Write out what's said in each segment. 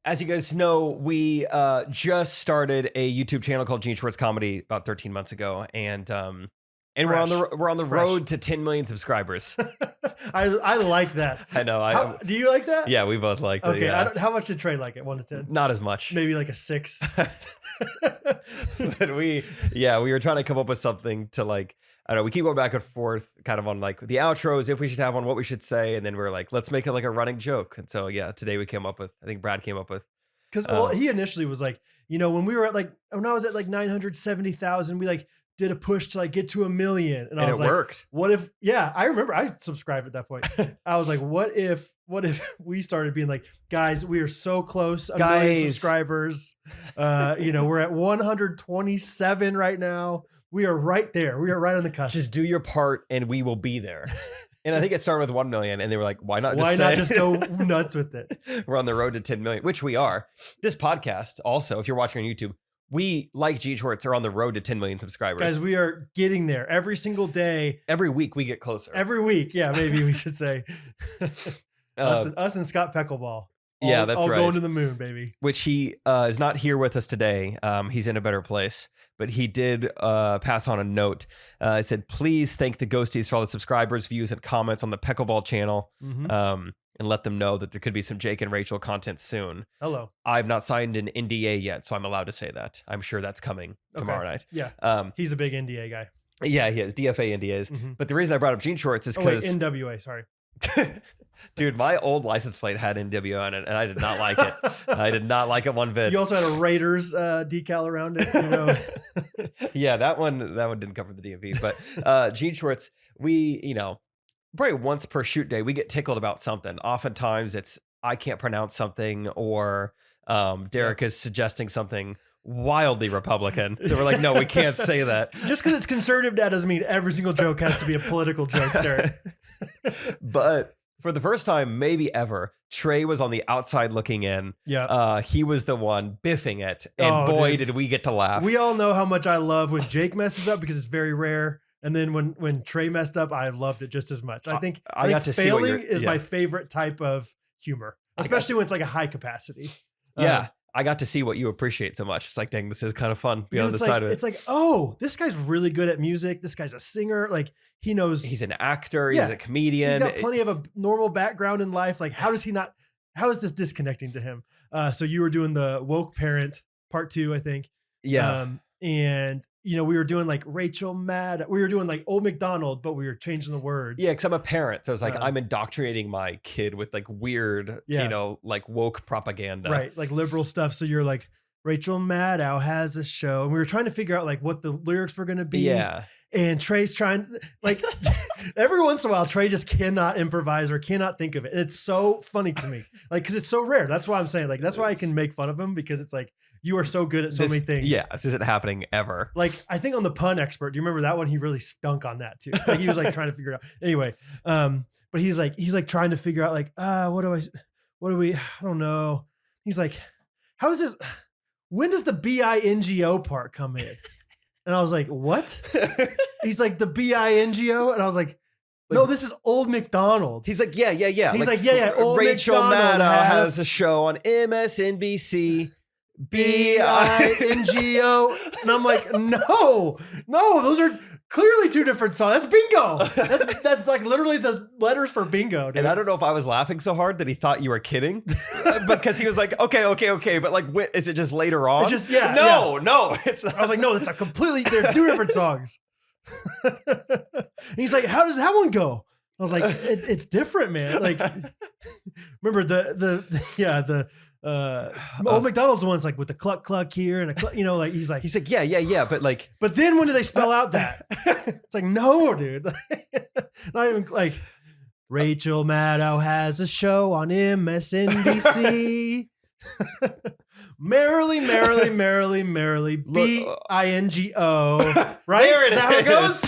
As you guys know, we just started a YouTube channel called Gene Schwartz Comedy about 13 months ago, and we're on the road to 10 million subscribers. I like that. I know. Do you like that? Yeah, we both like that. Okay. Yeah. How much did Trey like it? 1 to 10? Not as much. Maybe like a 6. But we were trying to come up with something to like, I don't know, we keep going back and forth kind of on like the outros, if we should have one, what we should say. And then we're like, let's make it like a running joke. And so, yeah, today we came up with, I think Brad came up with. Because he initially was like, when we were at like, when I was at like 970,000, we like did a push to like get to 1 million. And I was it like, worked. What if, I remember I subscribed at that point. I was like, what if we started being like, guys, we are so close. 1 million subscribers. We're at 127 right now. We are right there. We are right on the cusp. Just do your part and we will be there. And I think it started with 1 million and they were like, why not just go nuts with it? We're on the road to 10 million, which we are. This podcast also, if you're watching on YouTube, we, like Gene Schwartz, are on the road to 10 million subscribers. Guys, we are getting there every single day. Every week we get closer. Every week. Yeah, maybe we should say. Us and Scott Peckleball. That's all right. Going to the moon, baby. Which he is not here with us today. He's in a better place. But he did pass on a note. It said, please thank the Ghosties for all the subscribers, views, and comments on the Peckleball channel. Mm-hmm. And let them know that there could be some Jake and Rachel content soon. Hello. I've not signed an NDA yet, so I'm allowed to say that. I'm sure that's coming tomorrow night. Yeah. He's a big NDA guy. Yeah, he has DFA NDAs. Mm-hmm. But the reason I brought up Gene Schwartz is because... NWA, sorry. Dude, my old license plate had NWA on it, and I did not like it. I did not like it one bit. You also had a Raiders decal around it. Yeah, that one didn't come from the DMV. But Gene Schwartz, we, probably once per shoot day, we get tickled about something. Oftentimes it's, I can't pronounce something, or Derek is suggesting something wildly Republican. So we're like, no, we can't say that. Just because it's conservative, that doesn't mean every single joke has to be a political joke, Derek. But for the first time, maybe ever, Trey was on the outside looking in. Yeah. He was the one biffing it. And did we get to laugh. We all know how much I love when Jake messes up because it's very rare. And then when Trey messed up, I loved it just as much. I think failing is my favorite type of humor, especially when it's like a high capacity. Yeah. I got to see what you appreciate so much. It's like, dang, this is kind of fun. Be on the side of it. It's like, oh, this guy's really good at music. This guy's a singer. Like, he knows. He's an actor. He's a comedian. He's got plenty of a normal background in life. Like, how is this disconnecting to him? So you were doing the woke parent part 2, I think. Yeah. And we were doing like Rachel mad. We were doing like Old MacDonald, but we were changing the words. Yeah, because I'm a parent. So it's like I'm indoctrinating my kid with like weird, like woke propaganda. Right, like liberal stuff. So you're like, Rachel Maddow has a show. And we were trying to figure out like what the lyrics were going to be. Yeah. And Trey's trying, like, every once in a while, Trey just cannot improvise or cannot think of it. And it's so funny to me. Like, because it's so rare. That's why I'm saying, like, that's why I can make fun of him, because it's like, you are so good at so many things. Yeah, this isn't happening ever. Like, I think on the Pun Expert, do you remember that one? He really stunk on that too. Like, he was like trying to figure it out. Anyway, but he's like trying to figure out like, what do we, I don't know. He's like, how is this? When does the bingo part come in? And I was like, what? He's like, the bingo? And I was like, no, this is Old MacDonald. He's like, yeah. He's like, Old Rachel MacDonald Maddow has a show on MSNBC. bingo. And I'm like, no, those are clearly 2 different songs. That's bingo. That's like literally the letters for bingo, dude. And I don't know if I was laughing so hard that he thought you were kidding, because he was like, okay. But like, is it just later on? It's just, no. It's not. I was like, no, it's they're 2 different songs. And he's like, how does that one go? I was like, it's different, man. Like, remember the Old MacDonald's the one's like with the cluck cluck here and a cluck, like he's like, yeah, but then when do they spell out that? It's like, no, dude. Not even like, Rachel Maddow has a show on MSNBC. Merrily, bingo. Right? There it is that how it goes?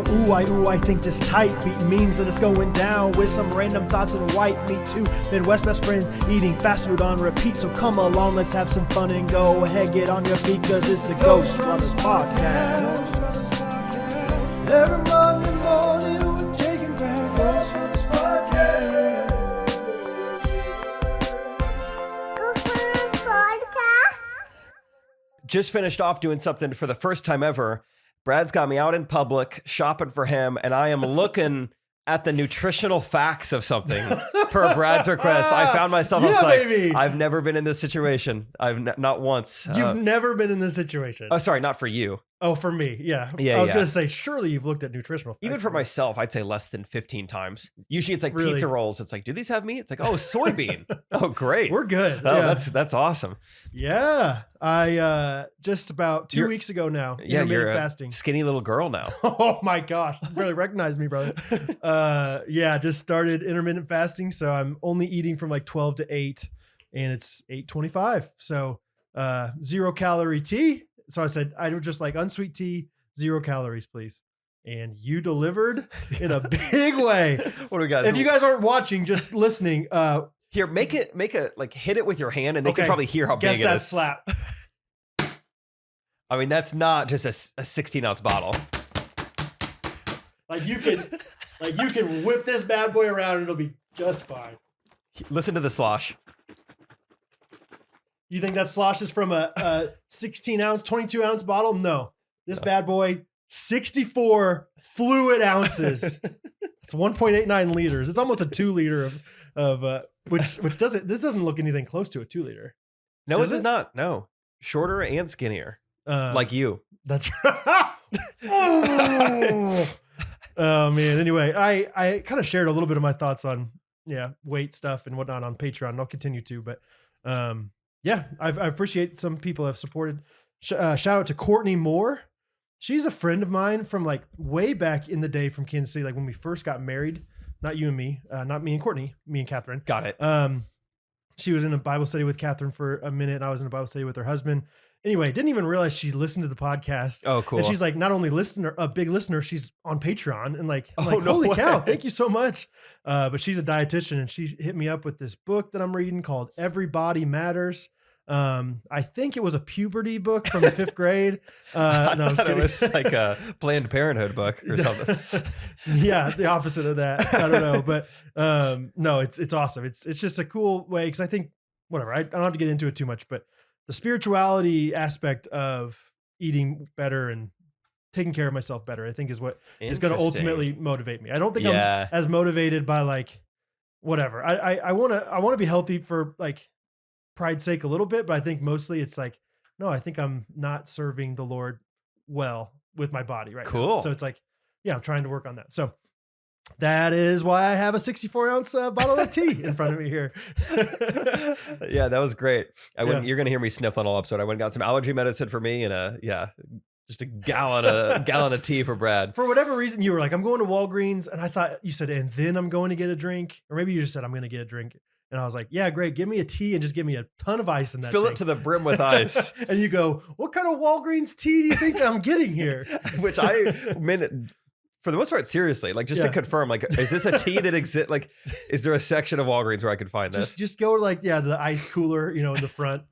Ooh, I think this tight beat means that it's going down with some random thoughts and white meat too. Midwest best friends eating fast food on repeat. So come along, let's have some fun and go ahead, get on your feet, cause it's the Ghostrunners podcast. Every Monday morning we're taking back Ghostrunners podcast. just finished off doing something for the first time ever. Brad's got me out in public shopping for him, and I am looking at the nutritional facts of something per Brad's request. I found myself, I was like, baby. I've never been in this situation. Not once. You've never been in this situation. Oh, sorry, not for you. Oh, for me. Yeah. Yeah, I was yeah. going to say, surely you've looked at nutritional facts. Even for myself, I'd say less than 15 times. Usually it's like Really? pizza rolls. It's like, do these have meat? It's like, oh, soybean. Oh, great. We're good. Oh, yeah. that's awesome. Yeah. I just about 2 weeks ago now. Yeah, you're a fasting. skinny little girl now. Oh my gosh. You barely recognize me, brother. Yeah, just started intermittent fasting. So I'm only eating from like 12 to 8 and it's 8:25. So 0 calorie tea. So I said, I would just like unsweet tea, 0 calories, please. And you delivered in a big way. What do we got? If you guys aren't watching, just listening, Here, make it like hit it with your hand and they can probably hear how guess big it that is. slap. I mean, that's not just a 16-ounce bottle. Like you can whip this bad boy around and it'll be just fine. Listen to the slosh. You think that slosh is from a 16 ounce, 22 ounce bottle? No. This bad boy, 64 fluid ounces. It's 1.89 liters. It's almost a 2 liter of which doesn't look anything close to a 2 liter. No, Does it does it? not. No. Shorter and skinnier. Like you. That's right. Oh man. Anyway, I kind of shared a little bit of my thoughts on weight stuff and whatnot on Patreon. And I'll continue to, but yeah, I appreciate some people have supported. Shout out to Courtney Moore. She's a friend of mine from like way back in the day from Kansas City, like when we first got married. Not you and me, not me and Courtney, me and Catherine. Got it. She was in a Bible study with Catherine for a minute, and I was in a Bible study with her husband. Anyway, didn't even realize she listened to the podcast. Oh, cool. And she's like not only a big listener, she's on Patreon. And like, I'm Oh, like, no holy cow, way. thank you so much. But she's a dietitian and she hit me up with this book that I'm reading called Everybody Matters. I think it was a puberty book from the 5th grade. No, I'm just It kidding. was like a Planned Parenthood book or something. Yeah, the opposite of that. I don't know, but no, it's awesome. It's just a cool way because I think whatever. I don't have to get into it too much, but the spirituality aspect of eating better and taking care of myself better, I think is what is going to ultimately motivate me. I don't think I'm as motivated by like whatever. I want to be healthy for like pride's sake a little bit, but I think mostly it's like, no, I think I'm not serving the Lord well with my body right now. So it's like, yeah, I'm trying to work on that. So that is why I have a 64-ounce bottle of tea in front of me here. Yeah, that was great. You're going to hear me sniffling all episode. I went and got some allergy medicine for me and just a gallon of tea for Brad. For whatever reason, you were like, I'm going to Walgreens. And I thought you said, and then I'm going to get a drink. Or maybe you just said, I'm going to get a drink. And I was like, yeah, great. Give me a tea and just give me a ton of ice in that Fill thing. it to the brim with ice. And you go, what kind of Walgreens tea do you think I'm getting here? Which I meant, for the most part, seriously, like just to confirm, like, is this a tea that exists? Like, is there a section of Walgreens where I could find this? Just go to like, the ice cooler, in the front,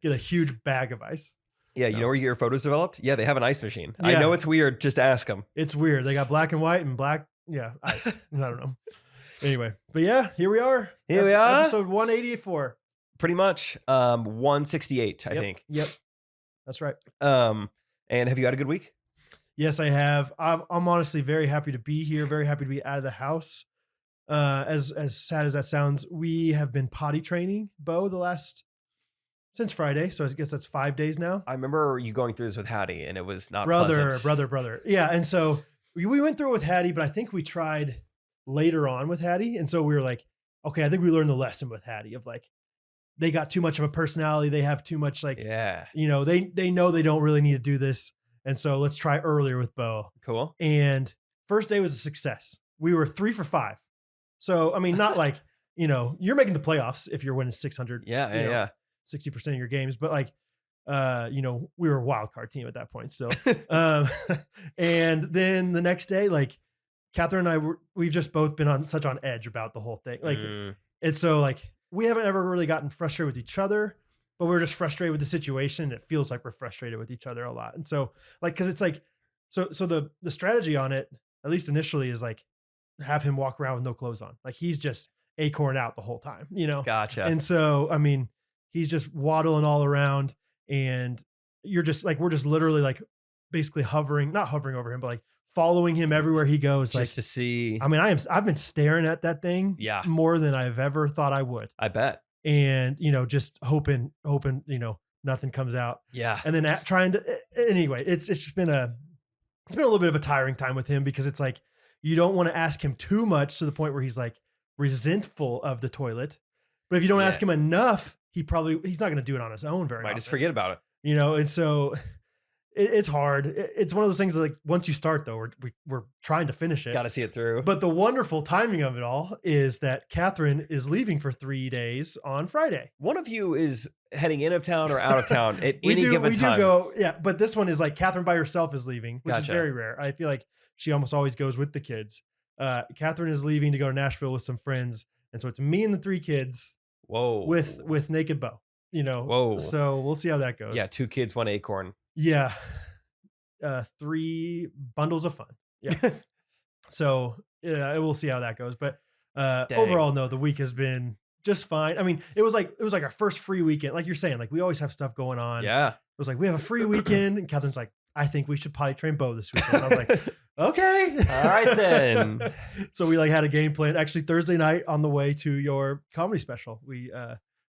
get a huge bag of ice. Yeah, you know where you get your photos developed? Yeah, they have an ice machine. Yeah. I know it's weird. Just ask them. It's weird. They got black and white and black, ice. I don't know. Anyway, but yeah, here we are. Here we are. Episode 184. Pretty much 168, I think. Yep. That's right. And have you had a good week? Yes, I have. I'm honestly very happy to be here. Very happy to be out of the house. As sad as that sounds, we have been potty training Bo since Friday. So I guess that's 5 days now. I remember you going through this with Hattie and it was not brother. pleasant. Yeah. And so we went through it with Hattie, but I think we tried later on with Hattie. And so we were like, okay, I think we learned the lesson with Hattie of like, they got too much of a personality. They have too much like, they know they don't really need to do this. And so let's try earlier with Bo. Cool. And first day was a success. We were 3 for 5. So, I mean, not like, you're making the playoffs if you're winning 600. 60% of your games, but like, we were a wild card team at that point still. And then the next day, like Catherine and I we've just both been on edge about the whole thing. Like, and so like, we haven't ever really gotten frustrated with each other, but we're just frustrated with the situation. It feels like we're frustrated with each other a lot. And so like, cause it's like, so the strategy on it, at least initially, is like have him walk around with no clothes on. Like he's just acorn out the whole time, Gotcha. And so, I mean, he's just waddling all around and you're just like, we're just literally like basically not hovering over him, but like following him everywhere he goes. Just to see. I mean, I've been staring at that thing more than I've ever thought I would. I bet. And, just hoping, nothing comes out. Yeah. And then trying to, anyway, it's been a little bit of a tiring time with him because it's like, you don't want to ask him too much to the point where he's like resentful of the toilet. But if you don't ask him enough, he's not going to do it on his own very often. Might just forget about it. And so it's hard. It's one of those things that like once you start though, we're trying to finish it. Got to see it through. But the wonderful timing of it all is that Catherine is leaving for 3 days on Friday. One of you is heading in of town or out of town at any given time. We do go, yeah. But this one is like Catherine by herself is leaving, which is very rare. I feel like she almost always goes with the kids. Catherine is leaving to go to Nashville with some friends. And so it's me and the 3 kids. Whoa. With Naked Bo, Whoa. So we'll see how that goes. Yeah. 2 kids, 1 acorn. Yeah. 3 bundles of fun. Yeah. So yeah, we'll see how that goes. But overall, no, the week has been just fine. I mean, it was like our first free weekend. Like you're saying, like we always have stuff going on. Yeah. It was like, we have a free weekend. And Catherine's like, I think we should potty train Bo this weekend. I was like, okay. All right then. So we like had a game plan. Actually, Thursday night on the way to your comedy special, we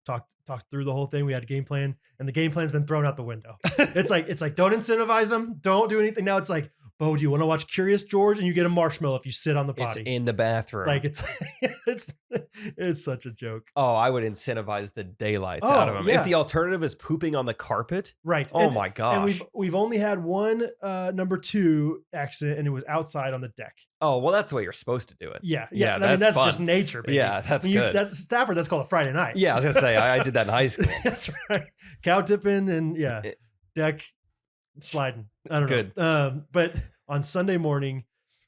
talked through the whole thing. We had a game plan, and the game plan's been thrown out the window. It's like don't incentivize them, don't do anything. Now it's like, Bo, do you want to watch Curious George? And you get a marshmallow if you sit on the potty. It's in the bathroom. Like it's such a joke. Oh, I would incentivize the daylights out of him. Yeah. If the alternative is pooping on the carpet, right? Oh my gosh. And we've only had one number 2 accident, and it was outside on the deck. Oh well, that's the way you're supposed to do it. Yeah. I mean, that's just nature, baby. Yeah, that's good. That's Stafford. That's called a Friday night. Yeah, I was gonna say I did that in high school. That's right. Cow tipping and deck sliding. I don't know. But on Sunday morning,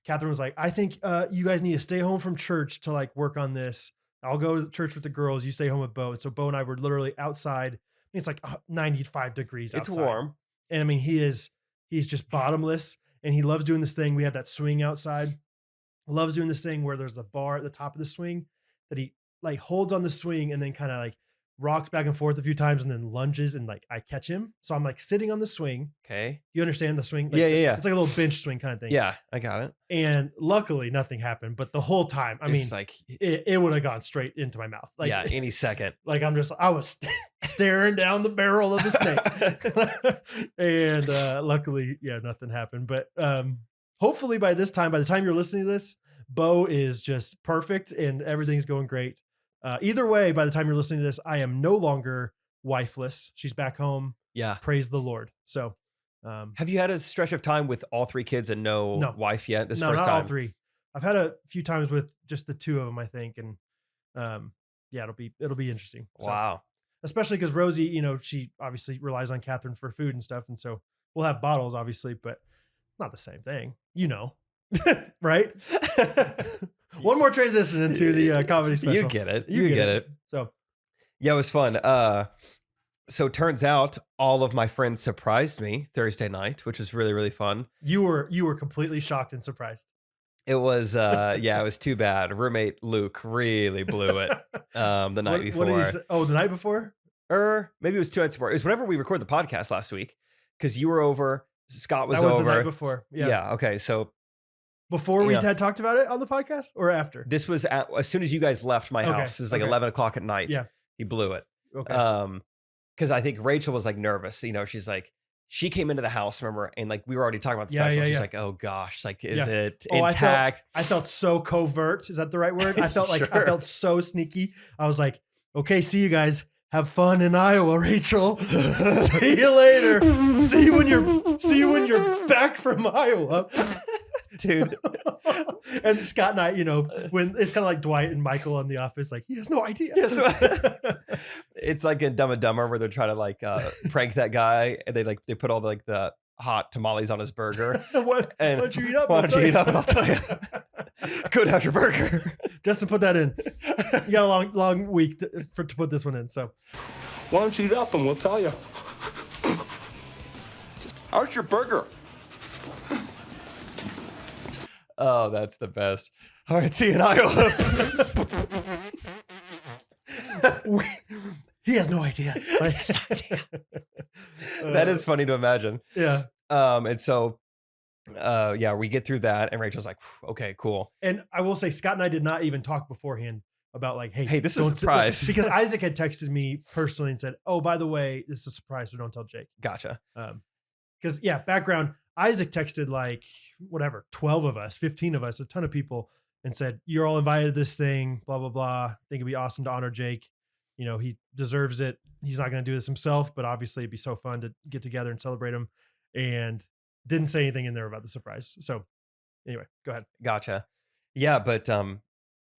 Catherine was like, I think you guys need to stay home from church to like work on this. I'll go to church with the girls. You stay home with Bo. And so Bo and I were literally outside. I mean, it's like 95 degrees outside. It's warm. And I mean, he's just bottomless, and he loves doing this thing. We have that swing outside. Loves doing this thing where there's a bar at the top of the swing that he like holds on the swing and then kind of like rocks back and forth a few times and then lunges, and like I catch him. So I'm like sitting on the swing. Okay. You understand the swing? Like, yeah. It's like a little bench swing kind of thing. Yeah, I got it. And luckily nothing happened, but the whole time, I mean, like it would have gone straight into my mouth. Like, yeah, any second. Like I was staring down the barrel of the snake. And luckily, nothing happened. But hopefully by the time you're listening to this, Bo is just perfect and everything's going great. Either way, by the time you're listening to this, I am no longer wifeless. She's back home. Yeah. Praise the Lord. So, have you had a stretch of time with all 3 kids and no wife yet? This first not time? all 3. I've had a few times with just the 2 of them, I think. And it'll be interesting. So, wow. especially because Rosie, she obviously relies on Catherine for food and stuff. And so we'll have bottles, obviously, but not the same thing, right? One more transition into the comedy special. You get it. You get it. So, yeah, it was fun. So it turns out all of my friends surprised me Thursday night, which was really, really fun. You were completely shocked and surprised. It was, it was too bad. Roommate Luke really blew it the night before. The night before? Maybe it was 2 nights before. It was whenever we recorded the podcast last week, because you were over, Scott was over. That was the night before. Yeah. Okay. So before we had talked about it on the podcast or after? This was as soon as you guys left my house. It was like 11 o'clock at night. Yeah. He blew it. Okay. Because I think Rachel was like nervous. She's like, she came into the house, remember, and like we were already talking about the special. She's like, oh gosh, like is it intact? I felt so covert. Is that the right word? I felt like I felt so sneaky. I was like, okay, see you guys. Have fun in Iowa, Rachel. See you later. See you when you're back from Iowa. Dude. And Scott and I, when it's kind of like Dwight and Michael on The Office, like he has no idea. It's like in Dumb and Dumber where they're trying to like prank that guy, and they put all the hot tamales on his burger. Why don't you eat up? Why don't you eat up and I'll tell you. Go to have your burger. Justin, put that in. You got a long week to put this one in. So why don't you eat up and we'll tell you. How's your burger? Oh, that's the best. All right, see you in Iowa. He has no idea. That is funny to imagine. Yeah. And so, yeah, we get through that, and Rachel's like, okay, cool. And I will say, Scott and I did not even talk beforehand about like, Hey, this is a don't surprise. because Isaac had texted me personally and said, "Oh, by the way, this is a surprise, so don't tell Jake." Gotcha. Because yeah, background, Isaac texted like whatever, 12 of us, 15 of us, a ton of people, and said, "You're all invited to this thing, blah, blah, blah. I think it'd be awesome to honor Jake. You know, he deserves it. He's not going to do this himself, but obviously it'd be so fun to get together and celebrate him." And didn't say anything in there about the surprise. So anyway, go ahead. Gotcha. Yeah, but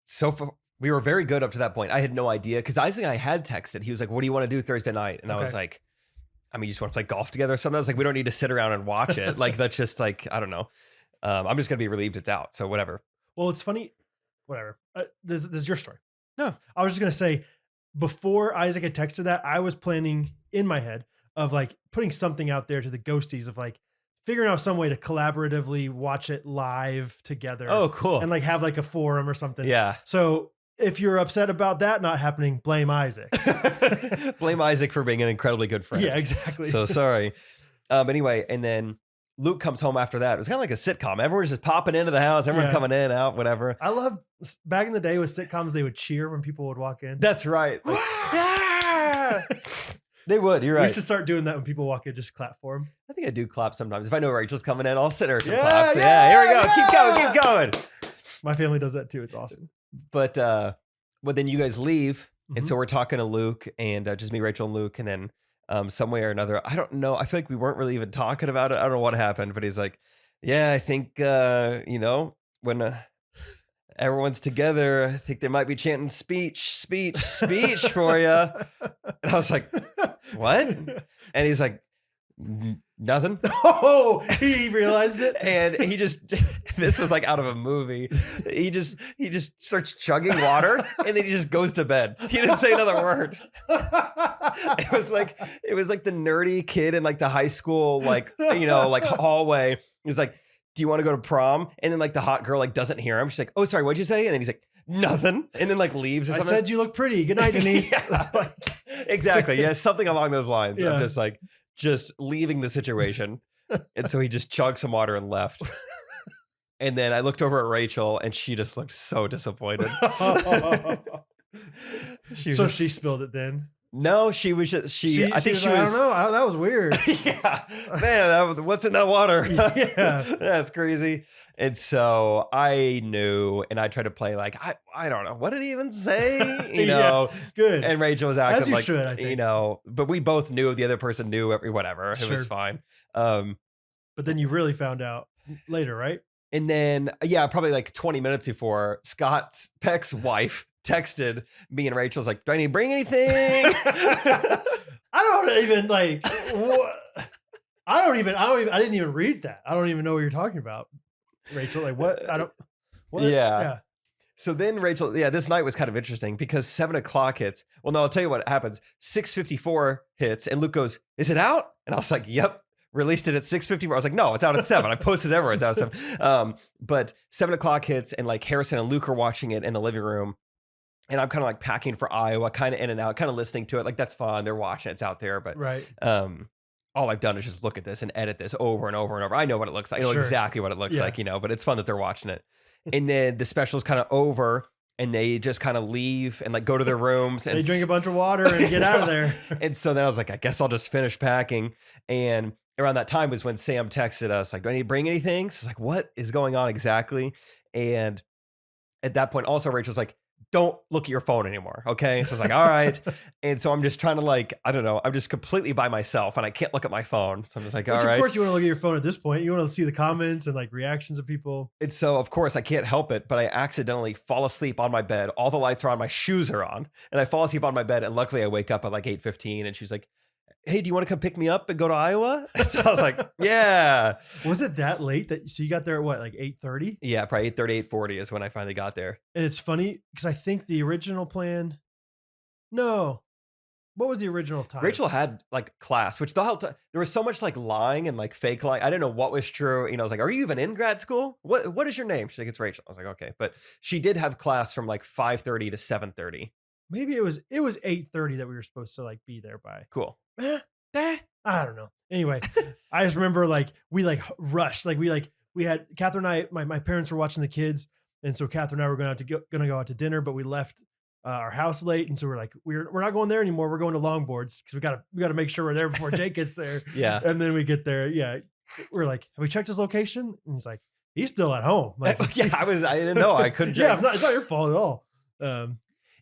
so far, we were very good up to that point. I had no idea because Isaac and I had texted. He was like, "What do you want to do Thursday night?" And I was like, "I mean, you just want to play golf together or something?" I was like, "We don't need to sit around and watch it. Like, that's just like, I don't know. I'm just gonna be relieved it's out. So whatever." Well, it's funny. Whatever. This is your story. No, I was just gonna say, before Isaac had texted that, I was planning in my head of like putting something out there to the ghosties of like figuring out some way to collaboratively watch it live together. Oh, cool. And like have like a forum or something. Yeah. So if you're upset about that not happening, blame Isaac. Blame Isaac for being an incredibly good friend. Yeah, exactly. So sorry. Anyway, and then Luke comes home after that. It was kind of like a sitcom. Everyone's just popping into the house. Everyone's coming in, out, whatever. I love back in the day with sitcoms, they would cheer when people would walk in. That's right. Like, yeah! They would. You're right. We should start doing that when people walk in, just clap for them. I think I do clap sometimes. If I know Rachel's coming in, I'll sit her some Yeah, claps. yeah, Yeah, here we go. yeah. Keep going, keep going. My family does that too. It's awesome. But then you guys leave, and Mhm. so we're talking to Luke, and just me, Rachel, and Luke, and then some way or another, I don't know. I feel like we weren't really even talking about it. I don't know what happened, but he's like, "Yeah, I think you know, when everyone's together, I think they might be chanting speech, speech, speech for you." And I was like, "What?" And he's like, "Nothing." Oh, he realized it. And he just, this was like out of a movie. He just starts chugging water, and then he just goes to bed. He didn't say another word. It was like the nerdy kid in like the high school, like, you know, like hallway. He's like, "Do you want to go to prom?" And then like the hot girl like doesn't hear him. She's like, "Oh, sorry, what'd you say?" And then he's like, "Nothing." And then like leaves or I something. said you look pretty. Good night, Denise. Yeah, exactly. Yeah, something along those lines. Yeah. I'm just like, just leaving the situation. And so he just chugged some water and left. And then I looked over at Rachel, and she just looked so disappointed. So she spilled it then. No, she was just, I think she was. I don't know. That was weird. Yeah, man, what's in that water? Yeah. That's crazy. And so I knew, and I tried to play like, I don't know, what did he even say? You know, Yeah, good. and Rachel was acting As you like, should, I think. you know, but we both knew, the other person knew, whatever. It Sure. was fine. But then you really found out later, right? And then, yeah, probably like 20 minutes before, Scott Peck's wife texted me and Rachel's like, "Do I need to bring anything?" I don't even like. What? I didn't even read that. I don't even know what you're talking about, Rachel. Like what? I don't. What? Yeah. So then Rachel, yeah, this night was kind of interesting because 7:00 hits. Well, no, I'll tell you what happens. 6:54 hits, and Luke goes, "Is it out?" And I was like, "Yep." Released it at 6:54. I was like, "No, it's out at 7." I posted everywhere. It's out at 7. But 7:00 hits, and like Harrison and Luke are watching it in the living room. And I'm kind of like packing for Iowa, kind of in and out, kind of listening to it. Like, that's fun. They're watching it. It's out there. But Right. all I've done is just look at this and edit this over and over and over. I know what it looks like. I know Sure. exactly what it looks Yeah. like, you know, but it's fun that they're watching it. And then the special's kind of over, and they just kind of leave and like go to their rooms. And They drink a bunch of water and get out of there. And so then I was like, I guess I'll just finish packing. And around that time was when Sam texted us, like, "Do I need to bring anything?" So it's like, what is going on exactly? And at that point, also Rachel's like, "Don't look at your phone anymore." Okay. So I was like, all right. And so I'm just trying to like, I don't know, I'm just completely by myself and I can't look at my phone. So I'm just like, all Which right. of course you want to look at your phone at this point. You want to see the comments and like reactions of people. And so of course I can't help it, but I accidentally fall asleep on my bed. All the lights are on, my shoes are on, and I fall asleep on my bed. And luckily I wake up at like 8:15, and she's like, "Hey, do you want to come pick me up and go to Iowa?" So I was like, yeah. Was it that late that so you got there at what, like 8:30? Yeah, probably 8:30, 8:40 is when I finally got there. And it's funny because I think the original plan. No. What was the original time? Rachel had like class, which the whole time there was so much like lying and like fake lying. I didn't know what was true. You know, I was like, "Are you even in grad school? What is your name?" She's like, "It's Rachel." I was like, "Okay," but she did have class from like 5:30 to 7:30. Maybe it was 8:30 that we were supposed to like be there by. Cool. I don't know. Anyway, I just remember like we like rushed, like we had Catherine and I, my parents were watching the kids, and so Catherine and I were gonna go out to dinner, but we left our house late, and so we're like we're not going there anymore. We're going to Longboards because we gotta make sure we're there before Jake gets there. Yeah. And then we get there. Yeah, we're like, have we checked his location? And he's like, he's still at home. Like, Yeah, I didn't know. I couldn't. Yeah, it's not your fault at all.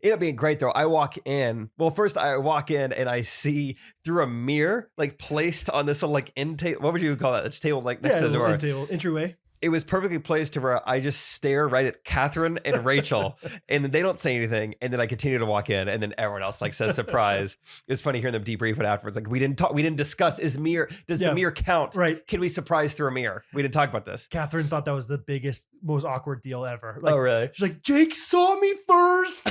Ended up being great though. I walk in. Well, first I walk in and I see through a mirror, like placed on this little like end table. What would you call that? It's table like next to the door. End table, entryway. It was perfectly placed to where I just stare right at Catherine and Rachel, and then they don't say anything, and then I continue to walk in, and then everyone else like says surprise. It was funny hearing them debrief it afterwards. Like we didn't discuss does the mirror count? Right. Can we surprise through a mirror? We didn't talk about this. Catherine thought that was the biggest, most awkward deal ever. Like, Oh really? she's like, Jake saw me first.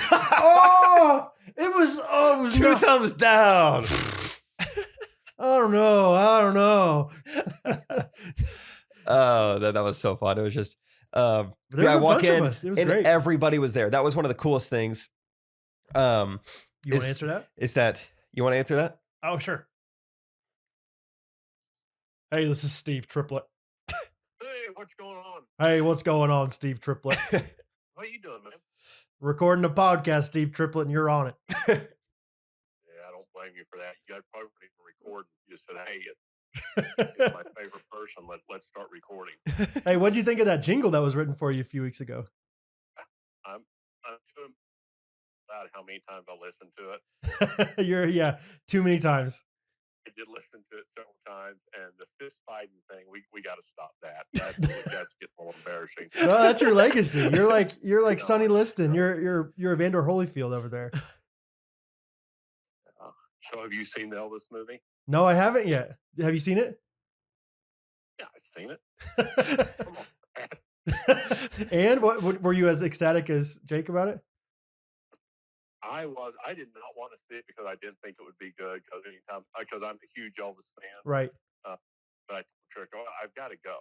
It was Two thumbs down. I don't know. Oh, that was so fun. It was just, There was I a walk bunch in of us. It was and great. everybody was there. That was one of the coolest things. You want to answer that? Is that you want to answer that? Oh, sure. Hey, this is Steve Triplett. Hey, what's going on? Hey, what's going on, Steve Triplett? How you doing, man? Recording a podcast, Steve Triplett, and you're on it. Yeah, I don't blame you for that. You guys probably didn't record. You just said, "Hey, it's my favorite person. Let's start recording." Hey, what'd you think of that jingle that was written for you a few weeks ago? I'm too about how many times I listened to it. You're too many times. I did listen to it several times, and the fist fighting thing, we got to stop that. That's getting a little embarrassing. Well, that's your legacy. You're like No, Sonny Liston. no. You're Evander Holyfield over there. So, have you seen the Elvis movie? No, I haven't yet. Have you seen it? Yeah, I've seen it. Come on, man. And what were you as ecstatic as Jake about it? I did not want to see it because I didn't think it would be good because I'm a huge Elvis fan. Right. But I told Trish, I've got to go.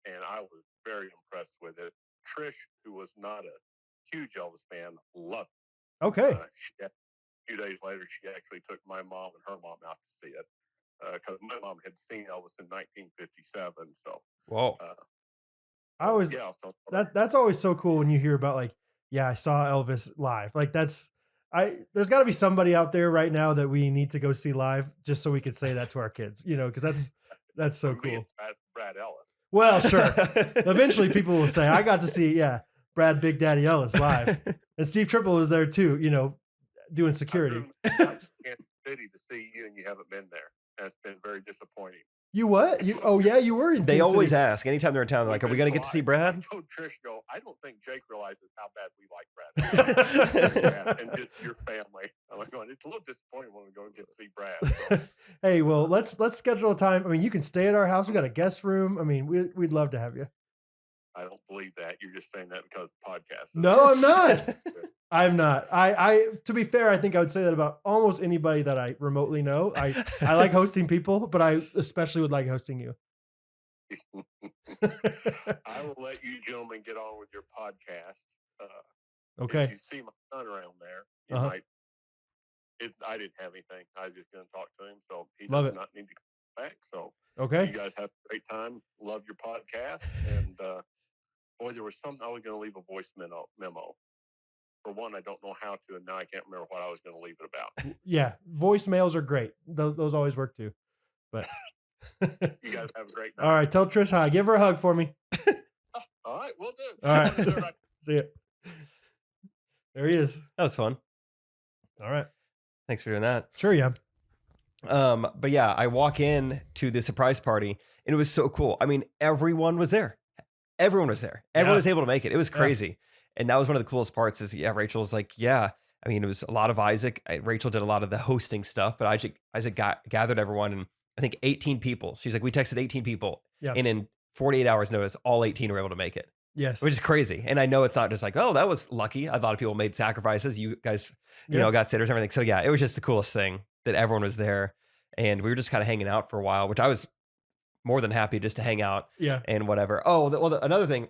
And I was very impressed with it. Trish, who was not a huge Elvis fan, loved it. Okay. A few days later, she actually took my mom and her mom out to see it because my mom had seen Elvis in 1957. So, Whoa. I was yeah. So, that's always so cool when you hear about like, yeah, I saw Elvis live. Like there's got to be somebody out there right now that we need to go see live just so we could say that to our kids, because that's so for me, cool. it's Brad Ellis. Well, sure. Eventually people will say, I got to see, Brad Big Daddy Ellis live. And Steve Triplett was there too, doing security. I've been to Kansas City to see you, and you haven't been there. That's been very disappointing. You what? You were in They Kansas always City. ask anytime they're in town. They're like, "Are we gonna get to see Brad?" I told Trish, I don't think Jake realizes how bad we like Brad. And just your family. I'm like going, it's a little disappointing when we go and get to see Brad. So, Hey, well, let's schedule a time. I mean, you can stay at our house. We got a guest room. I mean, we'd love to have you. I don't believe that. You're just saying that because the podcast. No, I'm not. I'm not. I to be fair, I think I would say that about almost anybody that I remotely know. I like hosting people, but I especially would like hosting you. I will let you gentlemen get on with your podcast. Okay. If you see my son around there, you might. I didn't have anything. I was just going to talk to him, so he Love does it. not need to come back. So Okay. you guys have a great time. Love your podcast, and boy, there was something I was going to leave a voice memo. For one, I don't know how to, and now I can't remember what I was going to leave it about. Yeah, voicemails are great. Those always work too. But You guys have a great night. all right, tell Trish hi. Give her a hug for me. All right, we'll do. All right. See ya. There he is. That was fun. All right. Thanks for doing that. Sure, yeah. But yeah, I walk in to the surprise party and it was so cool. I mean, everyone was there. Everyone was there. Everyone Yeah. was able to make it. It was crazy. And that was one of the coolest parts is, Rachel's like, I mean, it was a lot of Isaac. Rachel did a lot of the hosting stuff, but Isaac gathered everyone and I think 18 people. She's like, we texted 18 people. Yeah. And in 48 hours notice, all 18 were able to make it, Yes. which is crazy. And I know it's not just like, oh, that was lucky. A lot of people made sacrifices. You guys, got sitters and everything. So yeah, it was just the coolest thing that everyone was there. And we were just kind of hanging out for a while, which I was more than happy just to hang out Yeah. and whatever. Oh, another thing,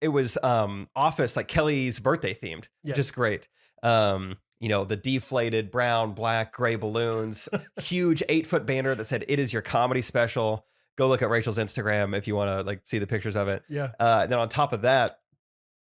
it was Office, like Kelly's birthday themed, Yes. just great. the deflated brown, black, gray balloons, huge 8-foot banner that said, "It is your comedy special." Go look at Rachel's Instagram if you want to like see the pictures of it. Yeah. Then on top of that,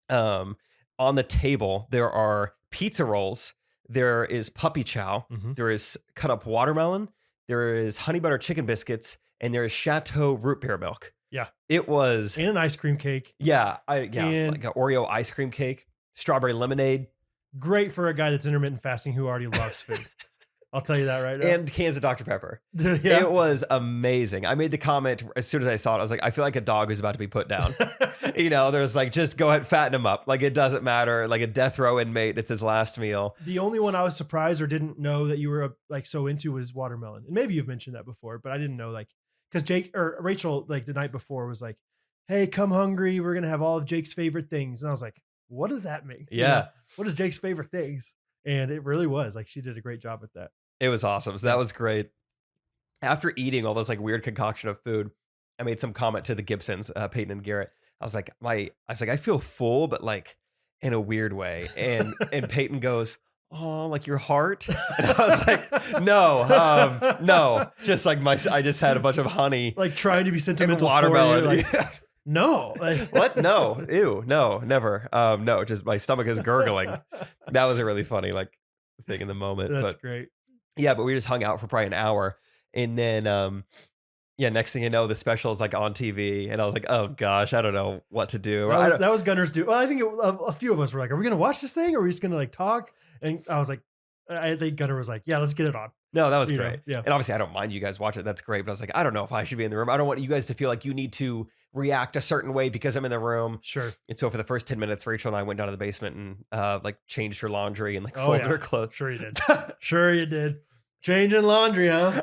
on the table, there are pizza rolls. There is puppy chow. Mhm. There is cut up watermelon. There is honey butter chicken biscuits, and there is Chateau root beer milk. Yeah. It was, And an ice cream cake. yeah, And- like an Oreo ice cream cake, strawberry lemonade, Great for a guy that's intermittent fasting who already loves food. I'll tell you that right now. and cans of Dr. Pepper. yeah. It was amazing. I made the comment as soon as I saw it. I was like, I feel like a dog who's about to be put down. There's like, just go ahead, fatten him up. Like, it doesn't matter. Like a death row inmate, it's his last meal. The only one I was surprised or didn't know that you were like so into was watermelon. And maybe you've mentioned that before, but I didn't know like because Jake or Rachel like the night before was like, "Hey, come hungry. We're gonna have all of Jake's favorite things." And I was like, "What does that mean? Yeah. What is Jake's favorite things?" And it really was like she did a great job with that. It was awesome. So that was great. After eating all this like weird concoction of food, I made some comment to the Gibsons, Peyton and Garrett. I was like, I feel full, but like in a weird way. And Peyton goes, "Oh, like your heart?" And I was like, no, just like I just had a bunch of honey Like trying to be and sentimental. watermelon. For you, like, no. Like, What? No, ew, no, never. No, just my stomach is gurgling. That was a really funny like thing in the moment. That's But great. yeah, but we just hung out for probably an hour, and then next thing you know, the special is like on TV, and I was like, oh gosh, I don't know what to do. That was Gunner's do. Well, I think a few of us were like, "Are we gonna watch this thing, or are we just gonna like talk?" And I was like, I think Gunner was like, "Yeah, let's get it on." No, that was You know, great. yeah. And obviously, I don't mind you guys watch it. That's great. But I was like, I don't know if I should be in the room. I don't want you guys to feel like you need to react a certain way because I'm in the room. Sure. And so for the first 10 minutes, Rachel and I went down to the basement and like changed her laundry and like Oh, folded yeah. her clothes. Sure you did. Sure you did. Changing laundry, huh?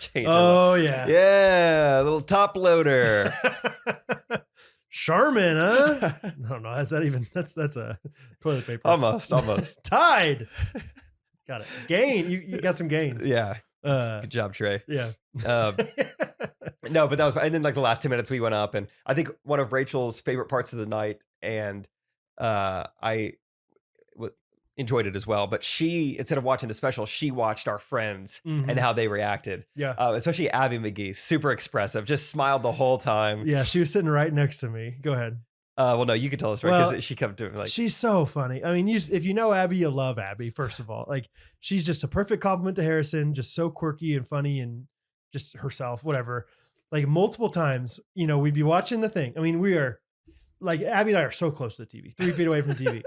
Changed her Oh laundry. yeah. Yeah, a little top loader. Charmin, huh? I don't know. Is that even? That's a toilet paper. almost. Tide. Got it. Gain. You got some gains. Yeah. Uh, Good job, Trey. yeah. No, but that was, and then like the last 10 minutes we went up, and I think one of Rachel's favorite parts of the night, and I enjoyed it as well. But she, instead of watching the special, she watched our friends Mhm. and how they reacted. Yeah. Especially Abby McGee, super expressive, just smiled the whole time. Yeah. She was sitting right next to me. Go ahead. Well, no, you could tell us, right? Because Well, she kept doing like, She's so funny. I mean, if you know Abby, you love Abby. First of all, like she's just a perfect compliment to Harrison. Just so quirky and funny and just herself. Whatever. Like multiple times, we'd be watching the thing. I mean, we are like Abby and I are so close to the TV, 3 feet away from the TV,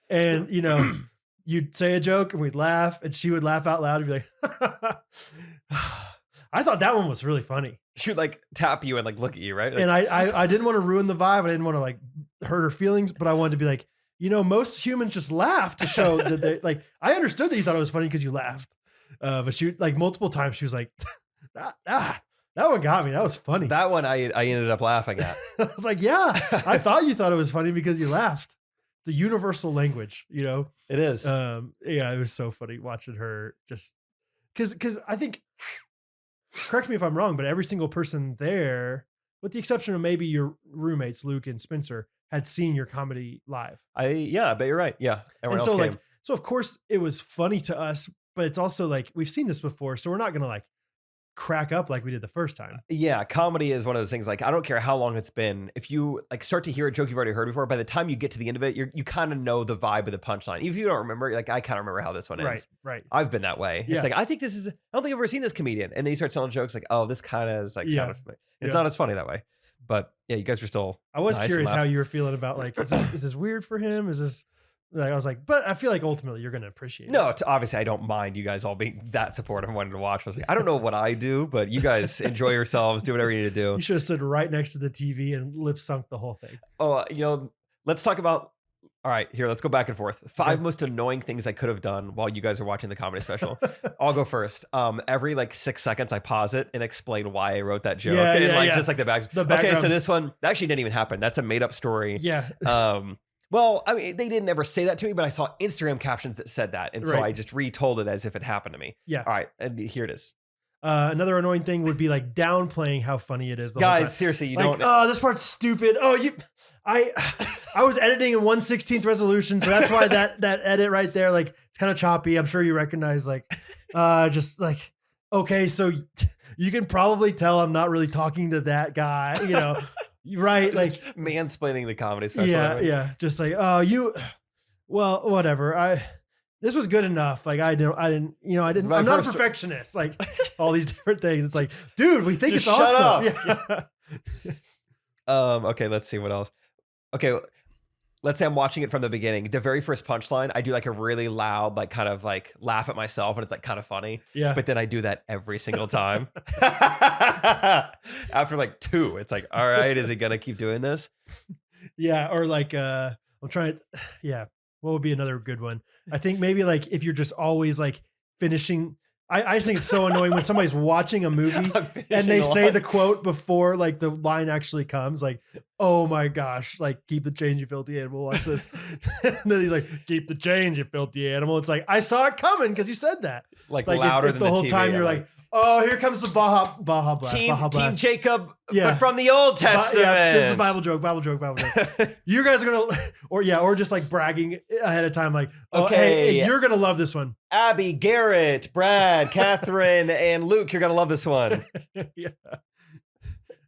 and you'd say a joke and we'd laugh, and she would laugh out loud and be like, "I thought that one was really funny." she would like tap you and like look at you, right? Like, And I didn't want to ruin the vibe. I didn't want to like hurt her feelings, but I wanted to be like, most humans just laugh to show that they like, I understood that you thought it was funny because you laughed. But she like multiple times, she was like, that one got me. That was funny. that one I ended up laughing at. I was like, yeah, I thought you thought it was funny because you laughed. It's a universal language, It is. Yeah, it was so funny watching her just because I think, correct me if I'm wrong, but every single person there, with the exception of maybe your roommates, Luke and Spencer, had seen your comedy live. I bet you're right. Yeah. Everyone And else so came. like, so of course it was funny to us, but it's also like, we've seen this before. So we're not going to like crack up like we did the first time. Yeah, comedy is one of those things. Like, I don't care how long it's been. If you like start to hear a joke you've already heard before, by the time you get to the end of it, you kind of know the vibe of the punchline. Even if you don't remember, like I kind of remember how this one ends. Right. I've been that way. Yeah. It's like, I don't think I've ever seen this comedian. And then you start telling jokes like, oh, this kind of is like, Yeah. sounded familiar. It's Yeah. not as funny that way. But yeah, you guys were still. I was nice and curious how laughed. you were feeling about like, is this weird for him? Is this like, I was like, but I feel like ultimately you're going to appreciate it. No, obviously I don't mind you guys all being that supportive and wanting to watch. I was like, I don't know what I do, but you guys enjoy yourselves, do whatever you need to do. You should have stood right next to the TV and lip sunk the whole thing. Oh, let's talk about. All right, here, let's go back and forth. 5 Okay. most annoying things I could have done while you guys are watching the comedy special. I'll go first. Every like 6 seconds, I pause it and explain why I wrote that joke. Yeah, and yeah, like yeah. just like the back. The Okay, background. so this one actually didn't even happen. That's a made up story. Yeah. Well, I mean, they didn't ever say that to me, but I saw Instagram captions that said that, and so Right. I just retold it as if it happened to me. Yeah. All right, and here it is. Another annoying thing would be like downplaying how funny it is. The whole Guys, time. seriously, you Like, don't. oh, this part's stupid. Oh, I was editing in 1/16 resolution, so that's why that edit right there, like it's kind of choppy. I'm sure you recognize, like, just like, okay, so you can probably tell I'm not really talking to that guy, you know, right? Like mansplaining the comedy special. Yeah. Just like, well, whatever. This was good enough. Like I'm not a perfectionist. Like all these different things. It's like, dude, we think Just it's shut awesome. Yeah. Okay, let's see what else. Okay, let's say I'm watching it from the beginning. The very first punchline, I do like a really loud, like kind of like laugh at myself, and it's like kind of funny. Yeah. But then I do that every single time. After like 2, it's like, all right, is he gonna keep doing this? Yeah. Or like, I'm trying. Yeah. What would be another good one? I think maybe like if you're just always like finishing. I just think it's so annoying when somebody's watching a movie and they say the quote before like the line actually comes. Like, oh my gosh, like keep the change, you filthy animal. Watch this. And then he's like, keep the change, you filthy animal. It's like, I saw it coming because you said that. Like louder than the whole TV, time you're like, oh, here comes the Baja Blast. Team Baja Blast. Jacob, Yeah. but from the Old Testament. Yeah, this is a Bible joke. You guys are gonna, or just like bragging ahead of time, like, Okay. hey, you're gonna love this one. Abby, Garrett, Brad, Catherine, and Luke, you're gonna love this one. Yeah.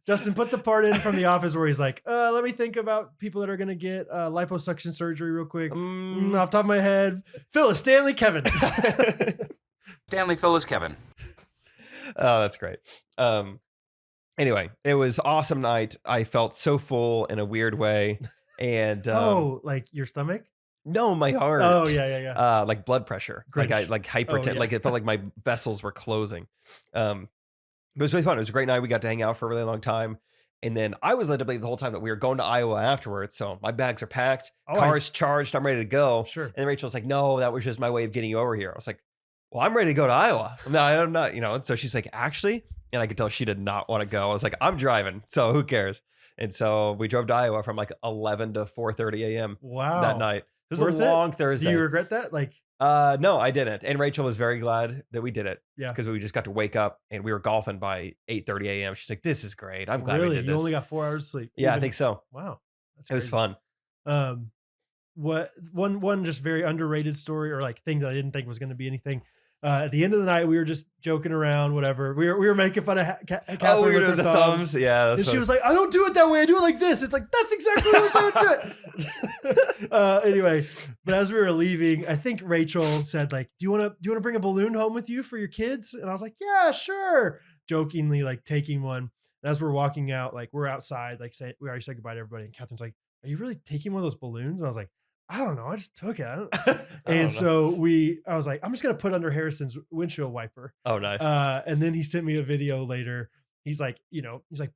Justin, put the part in from The Office where he's like, let me think about people that are gonna get liposuction surgery real quick. Off the top of my head, Phyllis, Stanley, Kevin. Stanley, Phyllis, Kevin. Oh, that's great. Anyway, it was awesome night. I felt so full in a weird way. And like your stomach? no, my heart. Oh, yeah. Like blood pressure. Grinch. Like I like hypertension. yeah. Like it felt like my vessels were closing. But it was really fun. It was a great night. We got to hang out for a really long time. And then I was led to believe the whole time that we were going to Iowa afterwards. So my bags are packed, car's charged, I'm ready to go. Sure. And Rachel's like, no, that was just my way of getting you over here. I was like, well, I'm ready to go to Iowa. No, I'm not, you know. And so she's like, actually, and I could tell she did not want to go. I was like, I'm driving, so who cares? And so we drove to Iowa from like 11 to 4:30 a.m. Wow. that night. It was Worth a long Thursday. Do you regret that? Like, No, I didn't. And Rachel was very glad that we did it. Yeah. Because we just got to wake up and we were golfing by 8:30 a.m. She's like, this is great. I'm glad we did you this. only got 4 hours of sleep. Yeah, I think so. Wow. That's It was crazy. fun. What one just very underrated story or like thing that I didn't think was going to be anything. At the end of the night, we were just joking around, whatever. We were making fun of Catherine we were with her doing the thumbs. Yeah. And she was like, I don't do it that way. I do it like this. It's like, that's exactly what I'm saying. Do it. Anyway, but as we were leaving, I think Rachel said like, do you want to bring a balloon home with you for your kids? And I was like, yeah, sure. Jokingly, like taking one. And as we're walking out, like we're outside, like we already said goodbye to everybody. And Catherine's like, are you really taking one of those balloons? And I was like, I don't know. I just took it. And so I was like, I'm just going to put under Harrison's windshield wiper. Oh, nice. And then he sent me a video later. He's like,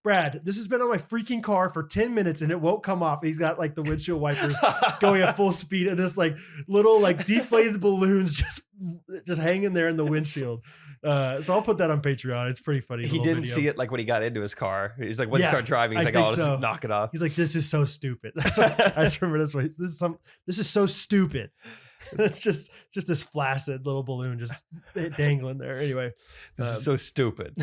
Brad, this has been on my freaking car for 10 minutes and it won't come off. He's got like the windshield wipers going at full speed and this like little like deflated balloons just hanging there in the windshield. So I'll put that on Patreon. It's pretty funny. He didn't see it like when he got into his car. He's like, once he started driving, he's like, oh, let's knock it off. He's like, this is so stupid. That's what, I just remember this way. This is so stupid. It's just this flaccid little balloon just dangling there. Anyway, this is so stupid.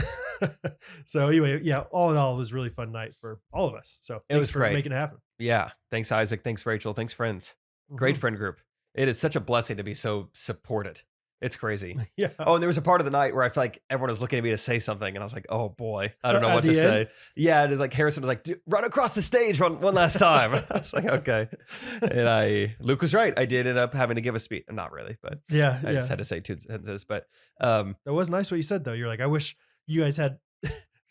So anyway, yeah, all in all, it was a really fun night for all of us. So it was great. making it happen. Yeah. Thanks, Isaac. Thanks, Rachel. Thanks, friends. Great friend group. It is such a blessing to be so supported. It's crazy. Yeah. Oh, and there was a part of the night where I feel like everyone was looking at me to say something, and I was like, "Oh boy, I don't know what to say." Yeah, and like Harrison was like, "Run across the stage one last time." I was like, "Okay," and Luke was right. I did end up having to give a speech. Not really, but yeah, I just had to say 2 sentences. But that was nice what you said though. You're like, I wish you guys had.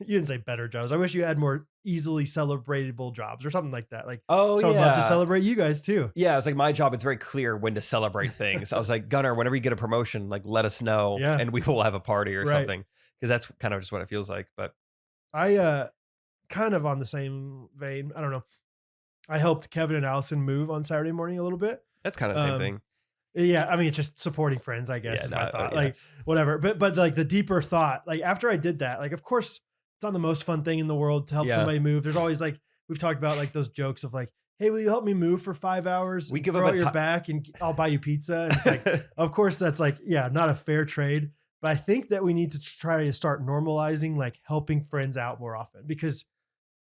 You didn't say better jobs. I wish you had more easily celebratable jobs or something like that. Like, so I'd love to celebrate you guys too. Yeah, it's like my job. It's very clear when to celebrate things. I was like, Gunnar, whenever you get a promotion, like let us know, and we will have a party or something, because that's kind of just what it feels like. But I kind of on the same vein. I don't know. I helped Kevin and Allison move on Saturday morning a little bit. That's kind of the same thing. Yeah, I mean, it's just supporting friends, I guess. Yeah, is my thought. yeah. Like whatever, but like the deeper thought, like after I did that, like of course it's not the most fun thing in the world to help somebody move. There's always like we've talked about like those jokes of like, hey, will you help me move for 5 hours? We give throw up out your back and I'll buy you pizza. And it's like, of course, that's like, yeah, not a fair trade. But I think that we need to try to start normalizing like helping friends out more often, because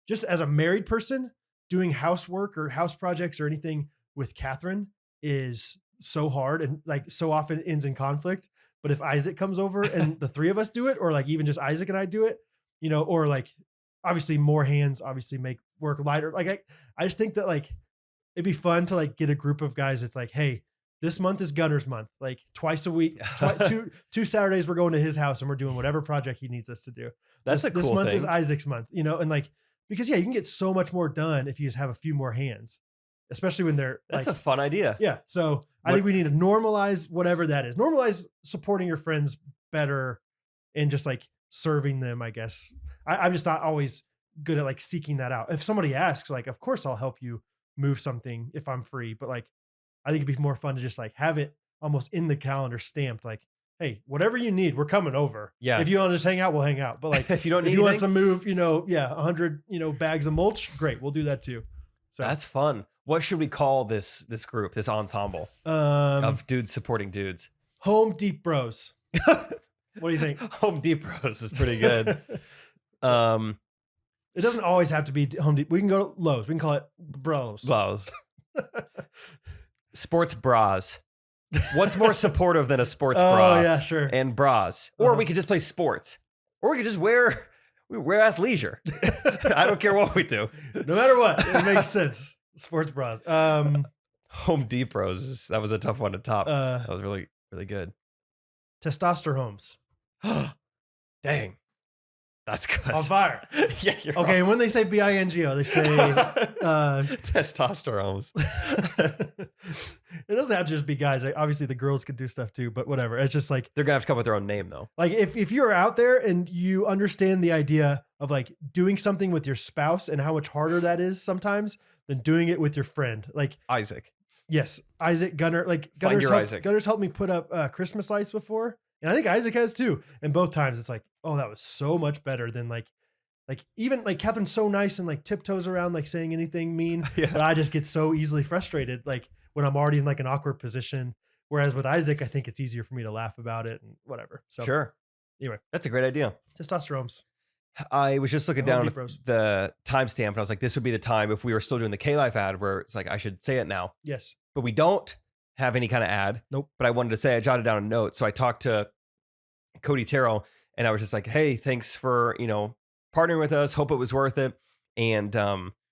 just as a married person, doing housework or house projects or anything with Catherine is so hard and like so often ends in conflict. But if Isaac comes over and the three of us do it, or like even just Isaac and I do it, you know, or like obviously more hands obviously make work lighter. Like I just think that like it'd be fun to like get a group of guys. It's like, hey, this month is Gunner's month. Like twice a week, two Saturdays we're going to his house and we're doing whatever project he needs us to do. That's this a cool month thing. is Isaac's month, you know, and like because yeah, you can get so much more done if you just have a few more hands, especially when they're That's like, a fun idea. yeah. So I think we need to normalize whatever that is. Normalize supporting your friends better and just like serving them, I guess. I'm just not always good at like seeking that out. If somebody asks, like, of course I'll help you move something if I'm free. But like, I think it'd be more fun to just like have it almost in the calendar stamped, like, hey, whatever you need, we're coming over. Yeah. If you want to just hang out, we'll hang out. But like, If you don't need if you want anything- us to move, you know, 100, bags of mulch, great. We'll do that too. So That's fun. What should we call this group, this ensemble of dudes supporting dudes? Home Deep Bros. What do you think? Home Depot's is pretty good. It doesn't always have to be Home Depot. We can go to Lowe's. We can call it Bros. Blouse. Sports bras. What's more supportive than a sports bra? Oh yeah, sure. And bras. Or Uh-huh. we could just play sports. Or we could just wear athleisure. I don't care what we do. No matter what, it makes sense. Sports bras. Home Depot's that was a tough one to top. That was really, really good. Testosterones. Dang. That's good. On fire. Yeah, you're Okay, and when they say BINGO, they say testosterone. it doesn't have to just be guys. Like, obviously the girls could do stuff too, but whatever. It's just like They're gonna have to come up with their own name though. like if you're out there and you understand the idea of like doing something with your spouse and how much harder that is sometimes than doing it with your friend. Like Isaac. yes, Isaac Gunner, like Find your Gunner's Isaac. Gunner's helped me put up Christmas lights before. And I think Isaac has too. And both times it's like, oh, that was so much better than like even like Catherine's so nice and like tiptoes around, like saying anything mean, Yeah. but I just get so easily frustrated. Like when I'm already in like an awkward position. Whereas with Isaac, I think it's easier for me to laugh about it and whatever. So Sure. anyway, That's a great idea. testosterones. I was just looking Home down Depot's. at the timestamp and I was like, this would be the time if we were still doing the K-Life ad where it's like, I should say it now. Yes. But we don't have any kind of ad. Nope. But I wanted to say, I jotted down a note. So I talked to Cody Terrell and I was just like, hey, thanks for, partnering with us. Hope it was worth it. And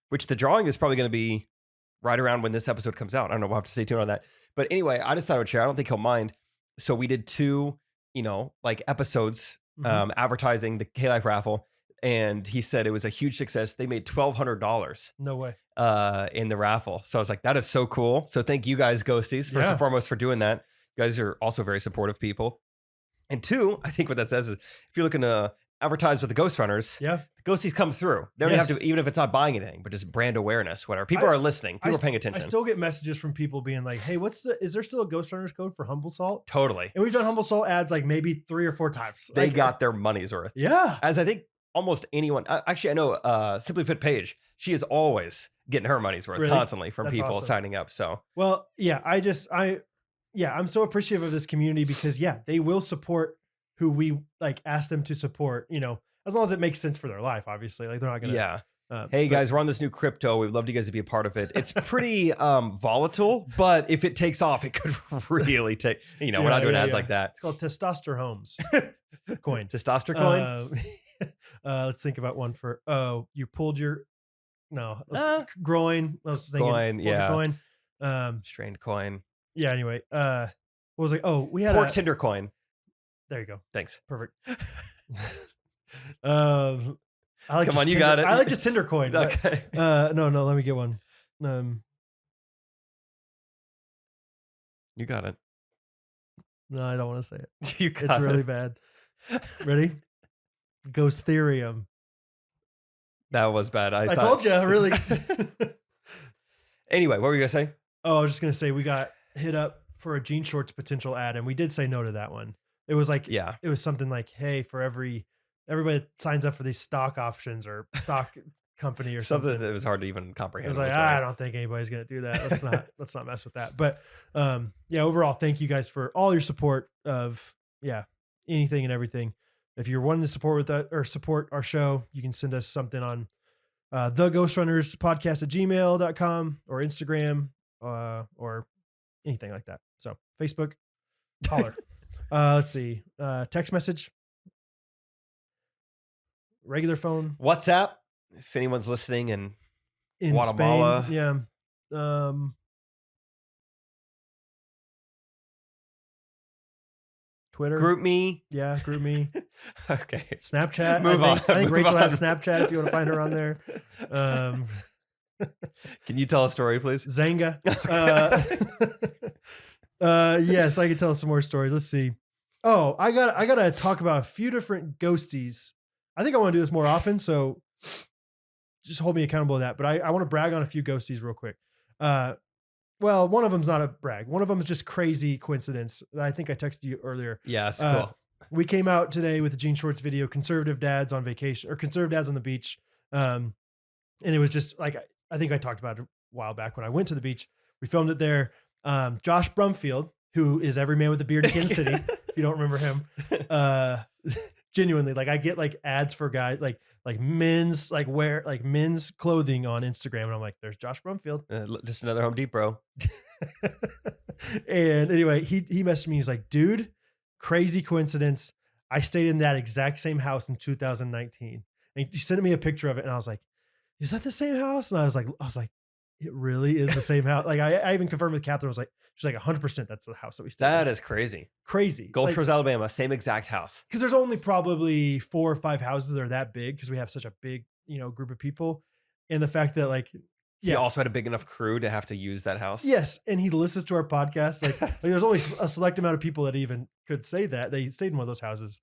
which the drawing is probably going to be right around when this episode comes out. I don't know. We'll have to stay tuned on that. But anyway, I just thought I would share. I don't think he'll mind. So we did 2, like episodes advertising the K-Life raffle. And he said it was a huge success. They made $1,200 No way. in the raffle. So I was like, that is so cool. So thank you guys, Ghosties, first Yeah. and foremost for doing that. You guys are also very supportive people. And 2, I think what that says is if you're looking to advertise with the Ghostrunners, Yeah. the Ghosties come through. They don't Yes. have to, even if it's not buying anything, but just brand awareness, whatever. People are listening. People are paying attention. I still get messages from people being like, hey, is there still a Ghostrunners code for Humble Salt? Totally. And we've done Humble Salt ads like maybe 3 or 4 times. They Like, got their money's worth. yeah. As I think almost anyone, actually, I know Simply Fit Paige, she is always getting her money's worth Really? constantly from That's people awesome. signing up. So Well, yeah, I'm so appreciative of this community because they will support who we like ask them to support, as long as it makes sense for their life, obviously. Like they're not going to, yeah. Hey guys, we're on this new crypto. We'd love you guys to be a part of it. It's pretty volatile, but if it takes off, it could really take, we're not doing ads like that. It's called Testosterones coin. Testosterone? Let's think about one for, you pulled your, groin. I was thinking, Coin, pulled your yeah. Coin. Strained coin. Yeah. Anyway, what was like? Oh, we had Pork Tinder coin. there you go. Thanks. Perfect. I like Come just on, you Tinder- got it. I like just Tinder coin. but, Okay. no, let me get one. You got it. No, I don't want to say it. You got It's really it. bad. Ready? Ghosterium. That was bad. I told you, really. Anyway, what were you going to say? Oh, I was just gonna say we got hit up for a Jean Shorts potential ad, and we did say no to that one. It was like, Yeah. it was something like, hey, for everybody that signs up for these stock options or stock company or something. Something that was hard to even It comprehend. was like, I don't think anybody's gonna do that. Let's not mess with that. But overall, thank you guys for all your support of anything and everything. If you're wanting to support with that or support our show, you can send us something on The Ghostrunners podcast at gmail.com or Instagram or anything like that. So Facebook, holler. Let's see. Text message, regular phone, WhatsApp, if anyone's listening in Guatemala. Spain. Yeah. Twitter. Group me. Yeah, group me. Okay. Snapchat. Move on. I think Move Rachel on. has Snapchat if you want to find her on there. Can you tell a story, please? Zanga. Yes, I can tell some more stories. Let's see. Oh, I gotta talk about a few different ghosties. I think I want to do this more often, so just hold me accountable to that. But I want to brag on a few ghosties real quick. Well, one of them's not a brag. One of them is just crazy coincidence. I think I texted you earlier. Yes, cool. We came out today with the Gene Shorts video, Conservative Dads on Vacation or Conservative Dads on the Beach. And it was just like, I think I talked about it a while back when I went to the beach. We filmed it there. Josh Brumfield, who is every man with a beard in Kansas City, if you don't remember him, genuinely, like I get like ads for guys, like men's, like wear like men's clothing on Instagram. And I'm like, there's Josh Brumfield. Just another Home Depot. And anyway, he messaged me. He's like, dude, crazy coincidence. I stayed in that exact same house in 2019. And he sent me a picture of it. And I was like, is that the same house? And I was like, it really is the same house. Like I even confirmed with Catherine. I was like, she's like 100%. That's the house that we stayed in. That is crazy. Crazy. Gulf Shores, Alabama, same exact house. Because there's only probably 4 or 5 houses that are that big because we have such a big, group of people. And the fact that like, He also had a big enough crew to have to use that house. Yes. And he listens to our podcast. Like there's only a select amount of people that even could say that they stayed in one of those houses.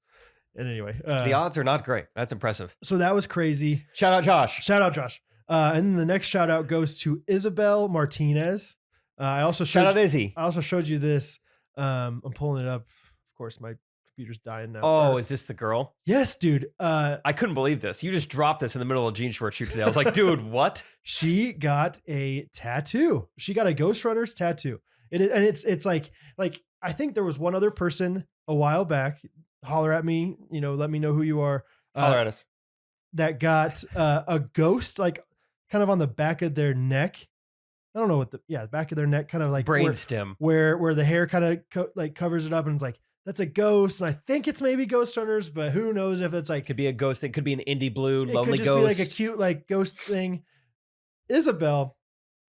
And anyway, the odds are not great. That's impressive. So that was crazy. Shout out Josh. Shout out Josh. And then the next shout out goes to Isabel Martinez. I also Shout out Izzy. I also showed you this. I'm pulling it up. Of course, my computer's dying now. Oh, is this the girl? Yes, dude. I couldn't believe this. You just dropped this in the middle of a Gene Short shoot today. I was like, dude, what? She got a tattoo. She got a Ghostrunners tattoo. It's like I think there was one other person a while back. Holler at me, let me know who you are. Holler at us. That got a ghost, like kind of on the back of their neck. I don't know what the back of their neck, kind of like brainstem, where the hair kind of like covers it up, and it's like that's a ghost. And I think it's maybe Ghostrunners, but who knows if it's like could be a ghost. It could be an indie blue lonely could just ghost. be like a cute like ghost thing. Isabel,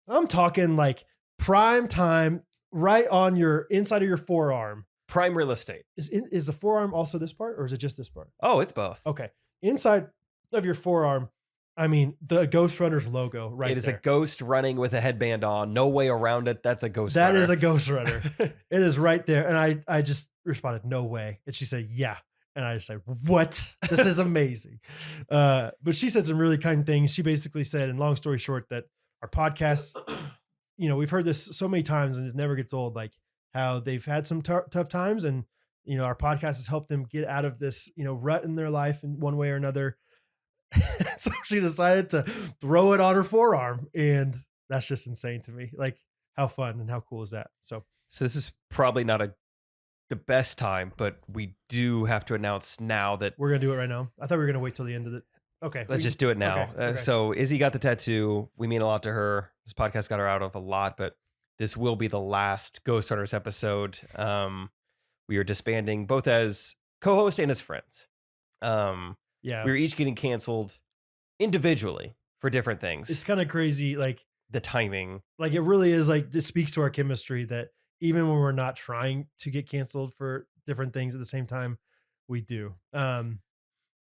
I'm talking like prime time, right on your inside of your forearm. Prime real estate. Is the forearm also this part, or is it just this part? Oh, it's both. Okay, inside of your forearm. I mean, the Ghostrunners logo right there. It is a ghost running with a headband on. No way around it. That's a ghost That runner. is a Ghost Runner. It is right there. And I just responded, no way. And she said, yeah. And I just said, what? This is amazing. But she said some really kind things. She basically said, and long story short, that our podcast, we've heard this so many times and it never gets old, like how they've had some tough times. And, our podcast has helped them get out of this, rut in their life in one way or another. So she decided to throw it on her forearm, and that's just insane to me. Like, how fun and how cool is that? So this is probably not the best time, but we do have to announce now that we're gonna do it right now. I thought we were gonna wait till the end of it. Okay, let's just do it now. Okay. So Izzy got the tattoo. We mean a lot to her. This podcast got her out of a lot, but this will be the last Ghostrunners episode. We are disbanding both as co-host and as friends. Yeah, we were each getting canceled individually for different things. It's kind of crazy, like the timing. Like it really is. Like it speaks to our chemistry that even when we're not trying to get canceled for different things at the same time, we do. I'm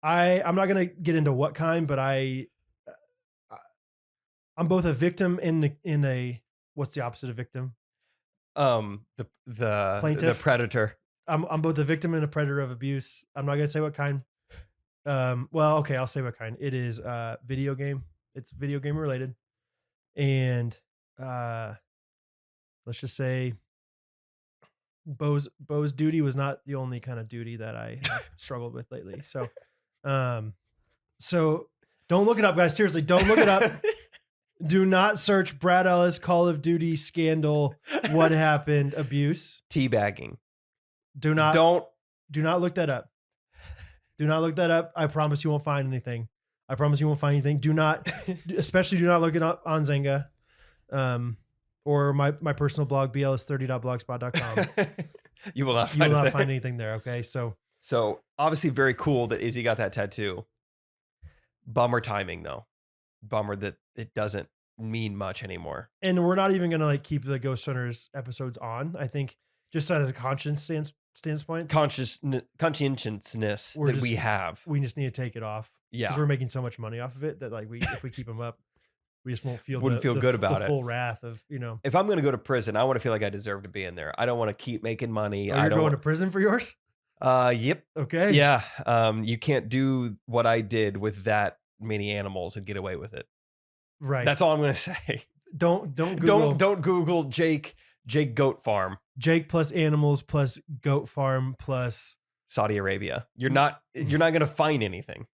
not gonna get into what kind, but I'm both a victim in a what's the opposite of victim? The plaintiff, the predator. I'm both a victim and a predator of abuse. I'm not gonna say what kind. Well, okay, I'll say what kind. It is video game. It's video game related. And let's just say Bo's duty was not the only kind of duty that I have struggled with lately. So don't look it up, guys. Seriously, don't look it up. Do not search Brad Ellis Call of Duty scandal. What happened? Abuse. Teabagging. Do not look that up. Do not look that up. I promise you won't find anything. I promise you won't find anything. Especially do not look it up on Zynga, or my personal blog, bls30.blogspot.com. You will not find anything there. Okay. So obviously very cool that Izzy got that tattoo. Bummer timing though. Bummer that it doesn't mean much anymore. And we're not even going to like keep the Ghostrunners episodes on. I think just out of a conscience standpoint, conscientiousness that we have. We just need to take it off. Yeah. Because we're making so much money off of it that like if we keep them up, we just wouldn't feel good about the it. full wrath of, If I'm going to go to prison, I want to feel like I deserve to be in there. I don't want to keep making money. You're going to prison for yours? Yep. Okay. Yeah. You can't do what I did with that many animals and get away with it. Right. That's all I'm going to say. Don't Google. Don't Google Jake Goat Farm. Jake plus animals plus goat farm plus Saudi Arabia. You're not going to find anything.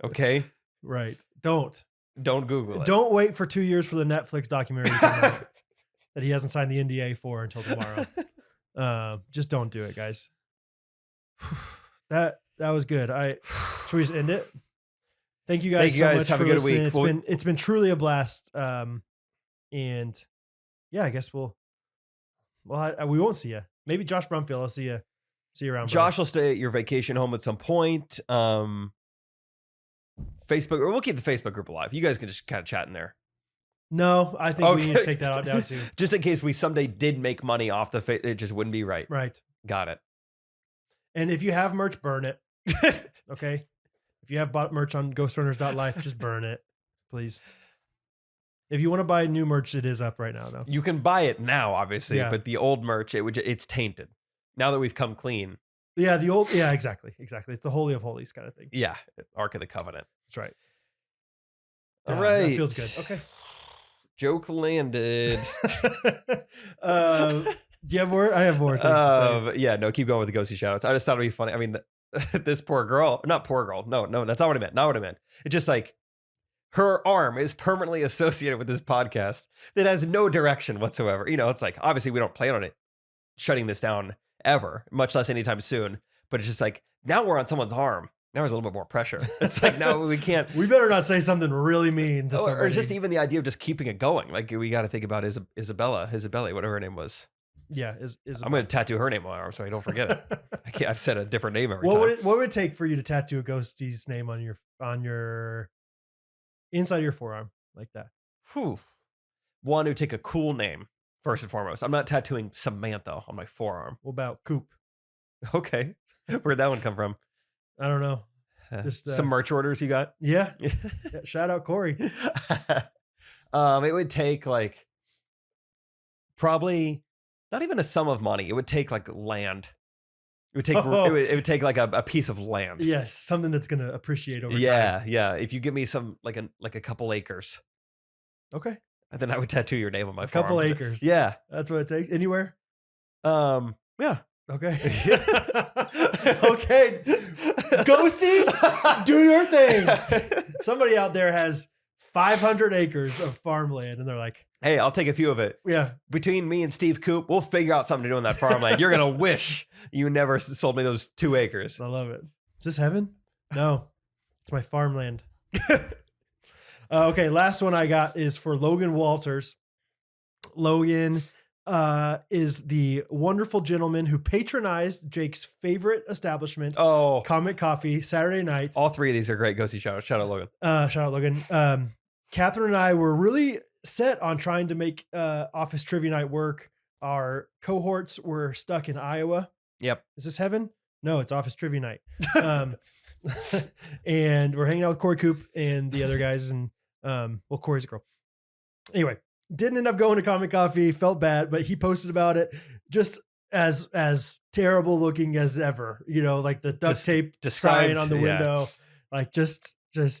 Okay? Right. Don't Google it. Don't wait for 2 years for the Netflix documentary to come out that he hasn't signed the NDA for until tomorrow. Just don't do it, guys. That was good. Should we just end it? Thank you guys so much Have for a good listening. week. It's been truly a blast. And yeah, I guess we won't see you. Maybe Josh Brumfield. I'll see you around. Josh will stay at your vacation home at some point. Facebook, or we'll keep the Facebook group alive. You guys can just kind of chat in there. No, I think we need to take that out down too. Just in case we someday did make money off the it just wouldn't be right. Right. Got it. And if you have merch, burn it. Okay. If you have bought merch on ghostrunners.life, just burn it, please. If you want to buy new merch, it is up right now, though. You can buy it now, obviously, Yeah. but the old merch, it's tainted. Now that we've come clean. Yeah, exactly. It's the Holy of Holies kind of thing. Yeah, Ark of the Covenant. That's right. All right. That feels good. Okay. Joke landed. Do you have more? I have more things to say. Yeah, no, keep going with the ghosty shoutouts. I just thought it'd be funny. I mean, this poor girl, not poor girl. No, that's not what I meant. Not what I meant. It's just like her arm is permanently associated with this podcast that has no direction whatsoever. It's like, obviously we don't plan on it shutting this down ever, much less anytime soon. But it's just like, now we're on someone's arm. Now there's a little bit more pressure. It's like, now we can't. We better not say something really mean to somebody. Or just even the idea of just keeping it going. Like, we got to think about Isabella, whatever her name was. Yeah, I'm going to tattoo her name on my arm so I don't forget it. I've said a different name every time. What would it take for you to tattoo a ghostie's name on your inside of your forearm like that? Whew. One, it would take a cool name first and foremost. I'm not tattooing Samantha on my forearm. What about Coop? Okay, where'd that one come from? I don't know. Just some merch orders you got? Yeah. Shout out Corey. It would take like probably not even a sum of money. It would take like land. It would take it would take like a piece of land. Yes, something that's gonna appreciate over time. Yeah. If you give me some like a couple acres, okay, and then I would tattaoo your name on my couple forearm. acres. Yeah, that's what it takes. Anywhere. Yeah. Okay. Okay. Ghosties, do your thing. Somebody out there has 500 acres of farmland and they're like, hey, I'll take a few of it. Yeah. Between me and Steve Coop, we'll figure out something to do in that farmland. You're going to wish you never sold me those 2 acres. I love it. Is this heaven? No, it's my farmland. Okay. Last one I got is for Logan Walters. Logan is the wonderful gentleman who patronized Jake's favorite establishment, Comic Coffee, Saturday night. All 3 of these are great ghosty shout-outs. Shout out Logan. Shout out Logan. Catherine and I were really set on trying to make Office Trivia Night work. Our cohorts were stuck in Iowa. Yep. Is this heaven? No, it's Office Trivia Night. And we're hanging out with Corey Coop and the other guys, and Corey's a girl. Anyway, didn't end up going to Comic Coffee, felt bad, but he posted about it just as terrible looking as ever, like the duct tape sign on the window, like just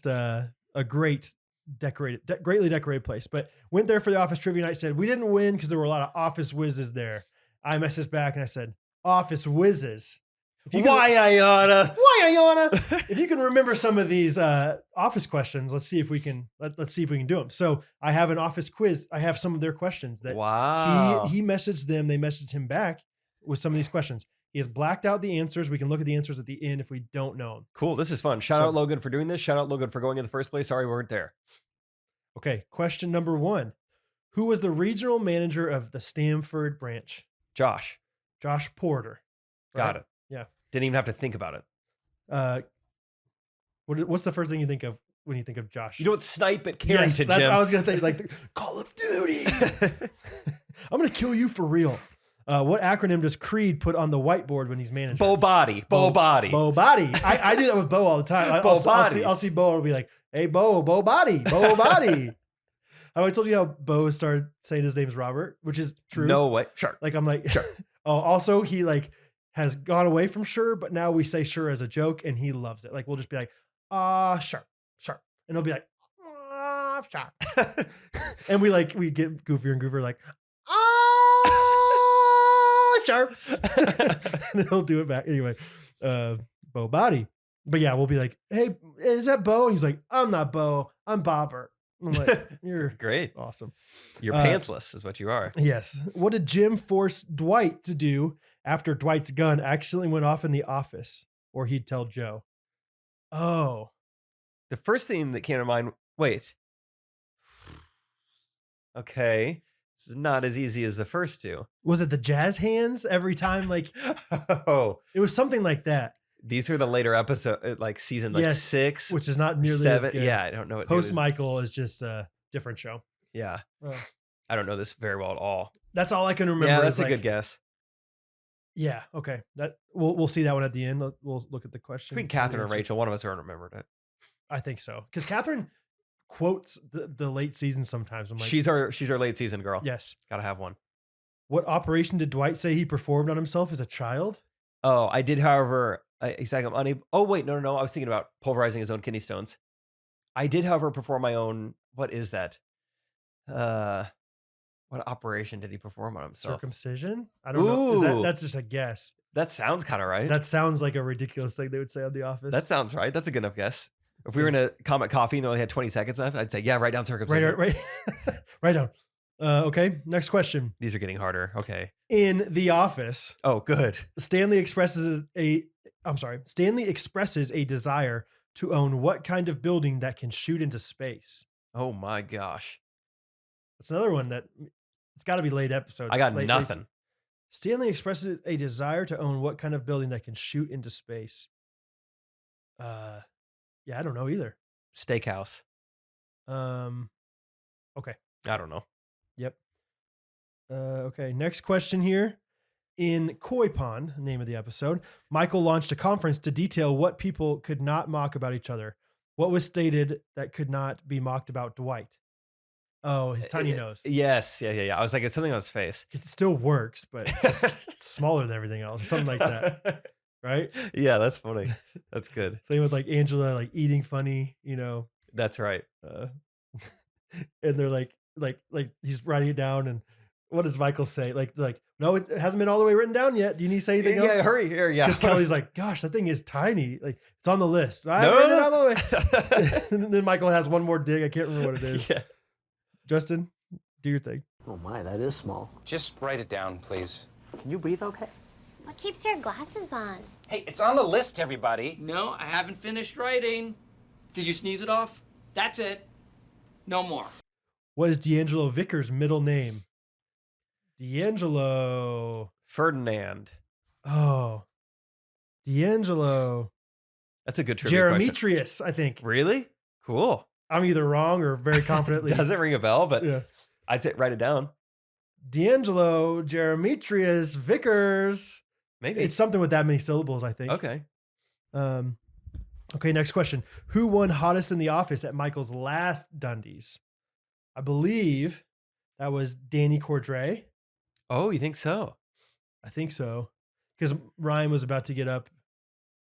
a greatly decorated place. But went there for the Office Trivia Night, said we didn't win because there were a lot of Office whizzes there. I messaged back and I said, Office whizzes. Why Ayana? If you can remember some of these Office questions, let's see if we can do them. So I have an Office quiz. I have some of their questions that he messaged them. They messaged him back with some of these questions. He has blacked out the answers. We can look at the answers at the end if we don't know them. Cool. This is fun. Shout out Logan for doing this. Shout out Logan for going in the first place. Sorry we weren't there. Okay. Question number 1. Who was the regional manager of the Stamford branch? Josh. Josh Porter. Got it. Yeah. Didn't even have to think about it. What's the first thing you think of when you think of Josh? You don't snipe at Carrington, yes, that's Jim. I was gonna think, like Call of Duty. I'm gonna kill you for real. What acronym does Creed put on the whiteboard when he's manager? Bo Body. Bo Body. Bo Body. I do that with Bo all the time. I'll see Bo and I'll be like, "Hey Bo Body, Bo Body." Have I told you how Bo started saying his name's Robert, which is true? No way. Sure. Like I'm like, Sure. Oh, also he like has gone away from sure, but now we say sure as a joke, and he loves it. Like we'll just be like, sure, and he'll be like, sure, and we get goofier and goofier, like, sure, and he'll do it back anyway. Bo Body, but yeah, we'll be like, hey, is that Bo? And he's like, I'm not Bo, I'm Bobber. I'm like, you're great. Awesome. You're pantsless is what you are. Yes. What did Jim force Dwight to do after Dwight's gun accidentally went off in the office? Or he'd tell Joe. Oh. The first thing that came to mind, wait. Okay. This is not as easy as the first two. Was it the jazz hands every time? Like, oh, it was something like that. These are the later episode, like season like 6, which is not nearly 7. as good. Yeah, I don't know. What Post Michael is just a different show. Yeah. Oh. I don't know this very well at all. That's all I can remember. Yeah, that's a good guess. Yeah. Okay. That we'll see that one at the end. We'll look at the question. Between Catherine and Rachel, one of us remembered it. I think so. Because Catherine quotes the late season sometimes. I'm like, she's our late season girl. Yes. Gotta have one. What operation did Dwight say he performed on himself as a child? Oh, I did, however, he's like, I'm unable. Oh, wait, no. I was thinking about pulverizing his own kidney stones. I did, however, perform my own. What is that? What operation did he perform on himself? Circumcision? I don't know. That's just a guess. That sounds kind of right. That sounds like a ridiculous thing they would say on The Office. That sounds right. That's a good enough guess. If we were in a Comet Coffee and they only had 20 seconds left, I'd say, yeah, write down circumcision. Right. Write down. Okay, next question. These are getting harder. Okay. In The Office. Oh, good. Stanley expresses a desire to own what kind of building that can shoot into space? Oh my gosh. That's another one that it's got to be late episodes. I got late. Stanley expresses a desire to own what kind of building that can shoot into space? Yeah, I don't know either. Steakhouse. Okay. I don't know. Yep. Okay. Next question here. In Koi Pond, the name of the episode, Michael launched a conference to detail what people could not mock about each other. What was stated that could not be mocked about Dwight? Oh, his tiny nose. Yes. Yeah. I was like, it's something on his face. It still works, but it's just smaller than everything else or something like that. Right? Yeah, that's funny. That's good. Same with like Angela, like eating funny, That's right. And they're like he's writing it down, and what does Michael say? Like no, it hasn't been all the way written down yet. Do you need to say anything else? Yeah, hurry here. Yeah, because Kelly's like, gosh, that thing is tiny. Like it's on the list. I No. written it all the way. And then Michael has one more dig. I can't remember what it is. Yeah. Justin, do your thing. Oh my, that is small. Just write it down, please. Can you breathe okay? What keeps your glasses on? Hey, it's on the list, everybody. No, I haven't finished writing. Did you sneeze it off? That's it. No more. What is D'Angelo Vickers' middle name? D'Angelo. Ferdinand. Oh. D'Angelo. That's a good trivia question. Jeremetrius, I think. Really? Cool. I'm either wrong or very confidently. Doesn't ring a bell, but yeah. I'd say write it down. D'Angelo Jeremetrius Vickers. Maybe. It's something with that many syllables, I think. Okay. Okay, next question. Who won Hottest in the Office at Michael's last Dundies? I believe that was Danny Cordray. Oh, you think so? I think so. Because Ryan was about to get up,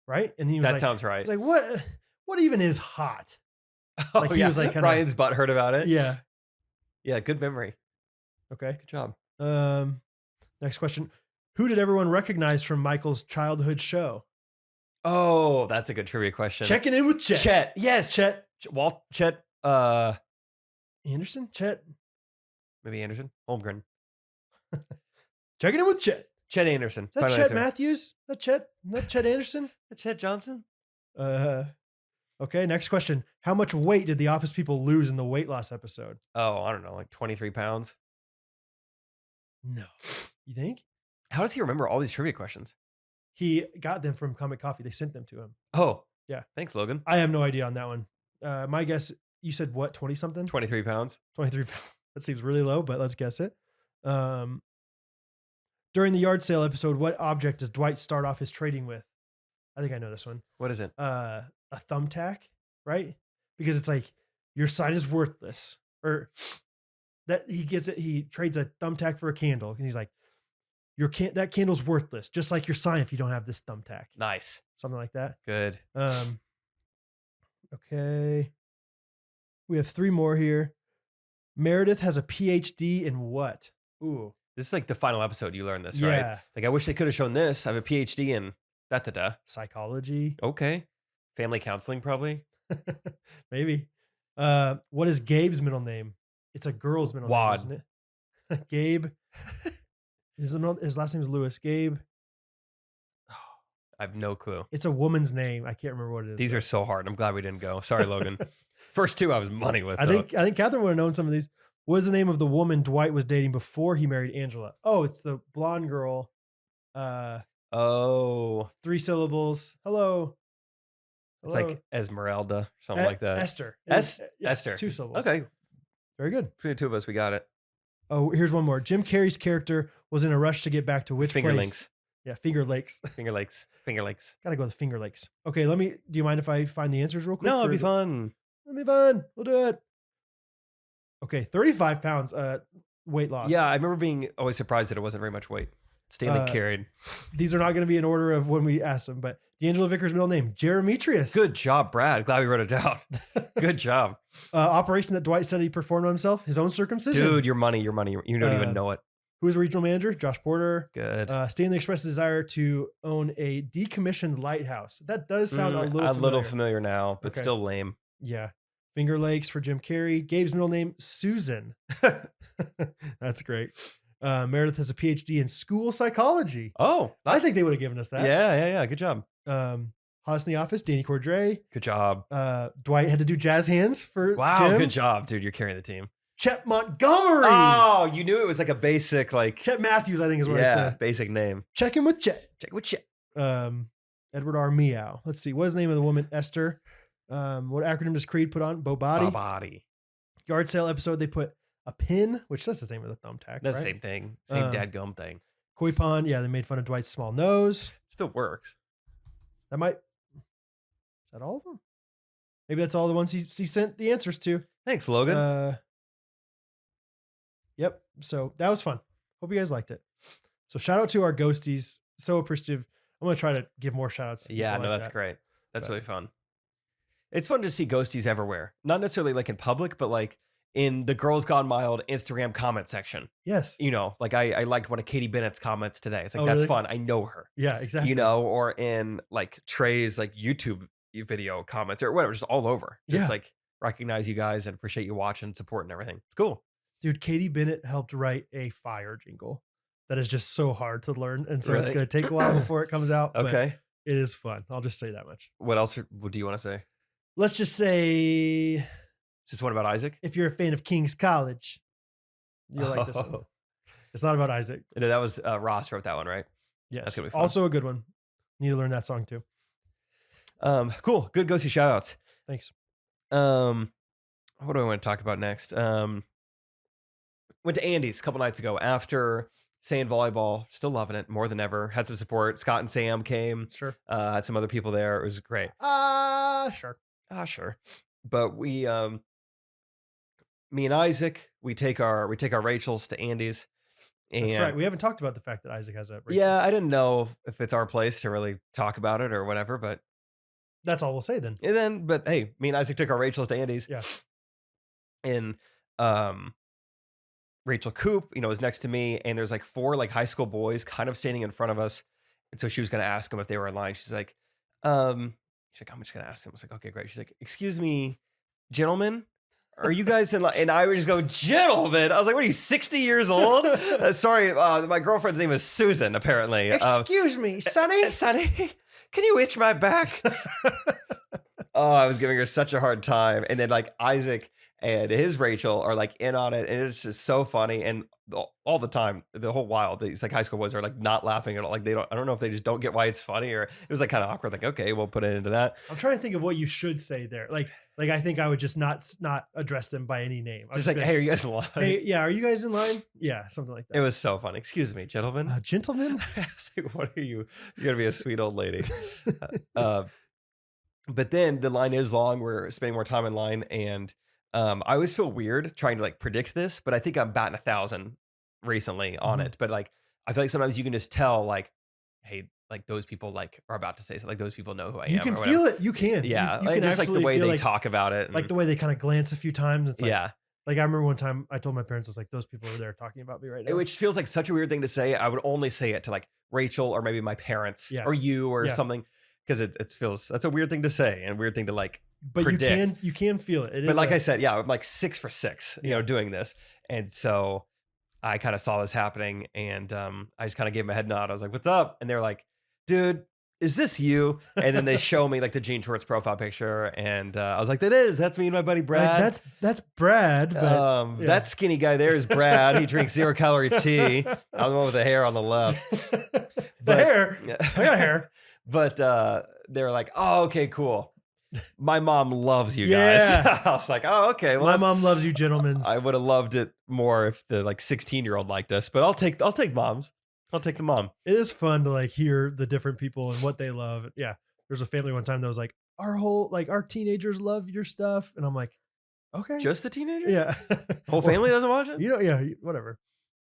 right? And he was That sounds right. He was like, what even is hot? Oh, Like he was like kinda, Ryan's butt hurt about it. Yeah. Yeah, good memory. Okay. Good job. Next question. Who did everyone recognize from Michael's childhood show? Oh, that's a good trivia question. Checking in with Chet. Chet. Yes. Chet. Chet. Anderson? Chet. Maybe Anderson. Holmgren. Checking in with Chet. Chet Anderson. Is that Final Chet answer. Matthews? Not Chet Anderson? Chet Johnson? Okay, next question. How much weight did the office people lose in the weight loss episode? Oh, I don't know, like 23 pounds. No. You think? How does he remember all these trivia questions? He got them from Comic Coffee. They sent them to him. Oh, Yeah. Thanks, Logan. I have no idea on that one. My guess, you said what, 20 something? 23 pounds. 23 pounds. That seems really low, but let's guess it. During the yard sale episode, what object does Dwight start off his trading with? I think I know this one. What is it? A thumbtack, right? Because it's like your sign is worthless, or that he gets it. He trades a thumbtack for a candle, and he's like, that candle's worthless, just like your sign if you don't have this thumbtack. Nice. Something like that. Good. Okay. We have 3 more here. Meredith has a PhD in what? Ooh. This is like the final episode. You learned this, Yeah. right? Like, I wish they could have shown this. I have a PhD in da-da-da. Psychology. Okay. Family counseling, probably. Maybe. What is Gabe's middle name? It's a girl's middle name, Wad. isn't it? Gabe. His last name is Lewis. Gabe. I have no clue. It's a woman's name. I can't remember what it is. These are so hard. I'm glad we didn't go. Sorry, Logan. First 2 I was money with. I though. think Catherine would have known some of these. What is the name of the woman Dwight was dating before he married Angela? Oh, it's the blonde girl. Oh, 3 syllables. Hello. it's like Esmeralda or something like that. Esther. Yeah, Esther. 2 syllables. Okay. Very good. Between the 2 of us, we got it. Oh, here's one more. Jim Carrey's character was in a rush to get back to which Finger place? Lakes. Yeah, Finger Lakes. Finger Lakes. Finger Lakes. Gotta go with Finger Lakes. Okay, do you mind if I find the answers real quick? No, it'd for be the- fun. It'll be fun. We'll do it. Okay, 35 pounds weight loss. Yeah, I remember being always surprised that it wasn't very much weight. Stanley carried. These are not going to be in order of when we asked them, but D'Angelo Vickers' middle name, Jeremetrius. Good job, Brad. Glad we wrote it down. Good job. Operation that Dwight said he performed on himself, his own circumcision. Dude, your money. You don't even know it. Who is regional manager? Josh Porter. Good. Stanley expressed a desire to own a decommissioned lighthouse. That does sound a little familiar now, but Okay. still lame. Yeah. Finger Lakes for Jim Carrey. Gabe's middle name, Susan. That's great. Meredith has a PhD in school psychology. Oh, I think they would have given us that. Yeah. Good job. Hottest in the Office, Danny Cordray. Good job. Dwight had to do jazz hands for Wow, Jim. good job, dude. You're carrying the team. Chet Montgomery. Oh, you knew it was like a basic, like, Chet Matthews, I think is what I said. basic name. Check in with Chet. Check with Chet. Edward R. Meow. Let's see. What is the name of the woman? Esther. What acronym does Creed put on? Bobati. Body. Yard sale episode, they put a pin, which that's the name of the thumbtack. That's right? the same thing. Same dadgum thing. Koi pond. Yeah, they made fun of Dwight's small nose. Still works. Is that all of them? Maybe that's all the ones he sent the answers to. Thanks, Logan. Yep. So that was fun. Hope you guys liked it. So shout out to our ghosties. So appreciative. I'm going to try to give more shout outs. Yeah, no, that's great. That's But- really fun. It's fun to see ghosties everywhere. Not necessarily like in public, but like in the Girls Gone Mild Instagram comment section. Yes. You know, like I liked one of Katie Bennett's comments today. It's like, Oh, that's really? fun. I know her. Yeah, exactly. You know, or in like Trey's like YouTube video comments or whatever, just all over. Just Yeah. like recognize you guys and appreciate you watching, support and everything. It's cool. Dude, Katie Bennett helped write a fire jingle that is just so hard to learn. And so it's Really? going to take a while before it comes out. But Okay. it is fun. I'll just say that much. What else do you want to say? Let's just say Is this one about Isaac? if you're a fan of King's College, you'll like this one. Oh. It's not about Isaac. No, that was Ross wrote that one, right? Yes. That's gonna be fun. Also a good one. Need to learn that song too. Cool. Good ghosty shout outs. Thanks. What do I want to talk about next? Went to Andy's a couple nights ago after sand volleyball. Still loving it more than ever. Had some support. Scott and Sam came. Sure. Had some other people there. It was great. Sure. Sure. But we, me and Isaac, we take our Rachels to Andy's. And That's right. We haven't talked about the fact that Isaac has a. yeah, I didn't know if it's our place to really talk about it or whatever, but That's all we'll say then. but hey, me and Isaac took our Rachels to Andy's. Yeah. And Rachel Coop, was next to me, and there's like 4 like high school boys kind of standing in front of us. And so she was gonna ask them if they were in line. She's like, I'm just gonna ask them. I was like, okay, great. She's like, excuse me, gentlemen, are you guys in line? And I would just go, gentlemen. I was like, what are you, 60 years old? Sorry, my girlfriend's name is Susan, apparently. Excuse me, Sonny. Sonny, can you itch my back? Oh, I was giving her such a hard time. And then like Isaac and his Rachel are like in on it. And it's just so funny. And all the time, the whole while, these like high school boys are like not laughing at all. Like I don't know if they just don't get why it's funny, or it was like kind of awkward. Like, okay, we'll put it into that. I'm trying to think of what you should say there. Like I think I would just not address them by any name. Just like, hey, are you guys in line? Hey, yeah, are you guys in line? Yeah, something like that. It was so funny. Excuse me, gentlemen. Gentlemen? Like, what are you? You're gonna be a sweet old lady. But then the line is long. We're spending more time in line, and I always feel weird trying to like predict this, but I think I'm batting 1,000 recently on it. But like, I feel like sometimes you can just tell, like, hey, like those people like are about to say something. Like those people know who I am. You can feel it. You can. Yeah, You like, can just like the way they like, talk about it, like the way they kind of glance a few times. It's like, yeah. Like I remember one time I told my parents, I was like, those people are there talking about me right now. Which feels like such a weird thing to say. I would only say it to like Rachel or maybe my parents or you or something. Because it feels, that's a weird thing to say and weird thing to like predict. you can feel it. But like I said, yeah, I'm like 6 for 6, you know, doing this. And so I kind of saw this happening, and I just kind of gave them a head nod. I was like, what's up? And they're like, dude, is this you? And then they show me like the Gene Schwartz profile picture, and I was like, that's me and my buddy Brad. Like, that's Brad. But, that skinny guy there is Brad. He drinks 0-calorie tea. I'm the one with the hair on the left. Hair? I got hair. But they're like, oh, okay, cool. My mom loves you guys. I was like, oh, okay. Well, my mom loves you, gentlemen. I would have loved it more if the like 16-year-old liked us, but I'll take moms. I'll take the mom. It is fun to like hear the different people and what they love. Yeah. There's a family one time that was like, our teenagers love your stuff. And I'm like, okay. Just the teenagers? Yeah. Whole family doesn't watch it? You know, yeah, whatever.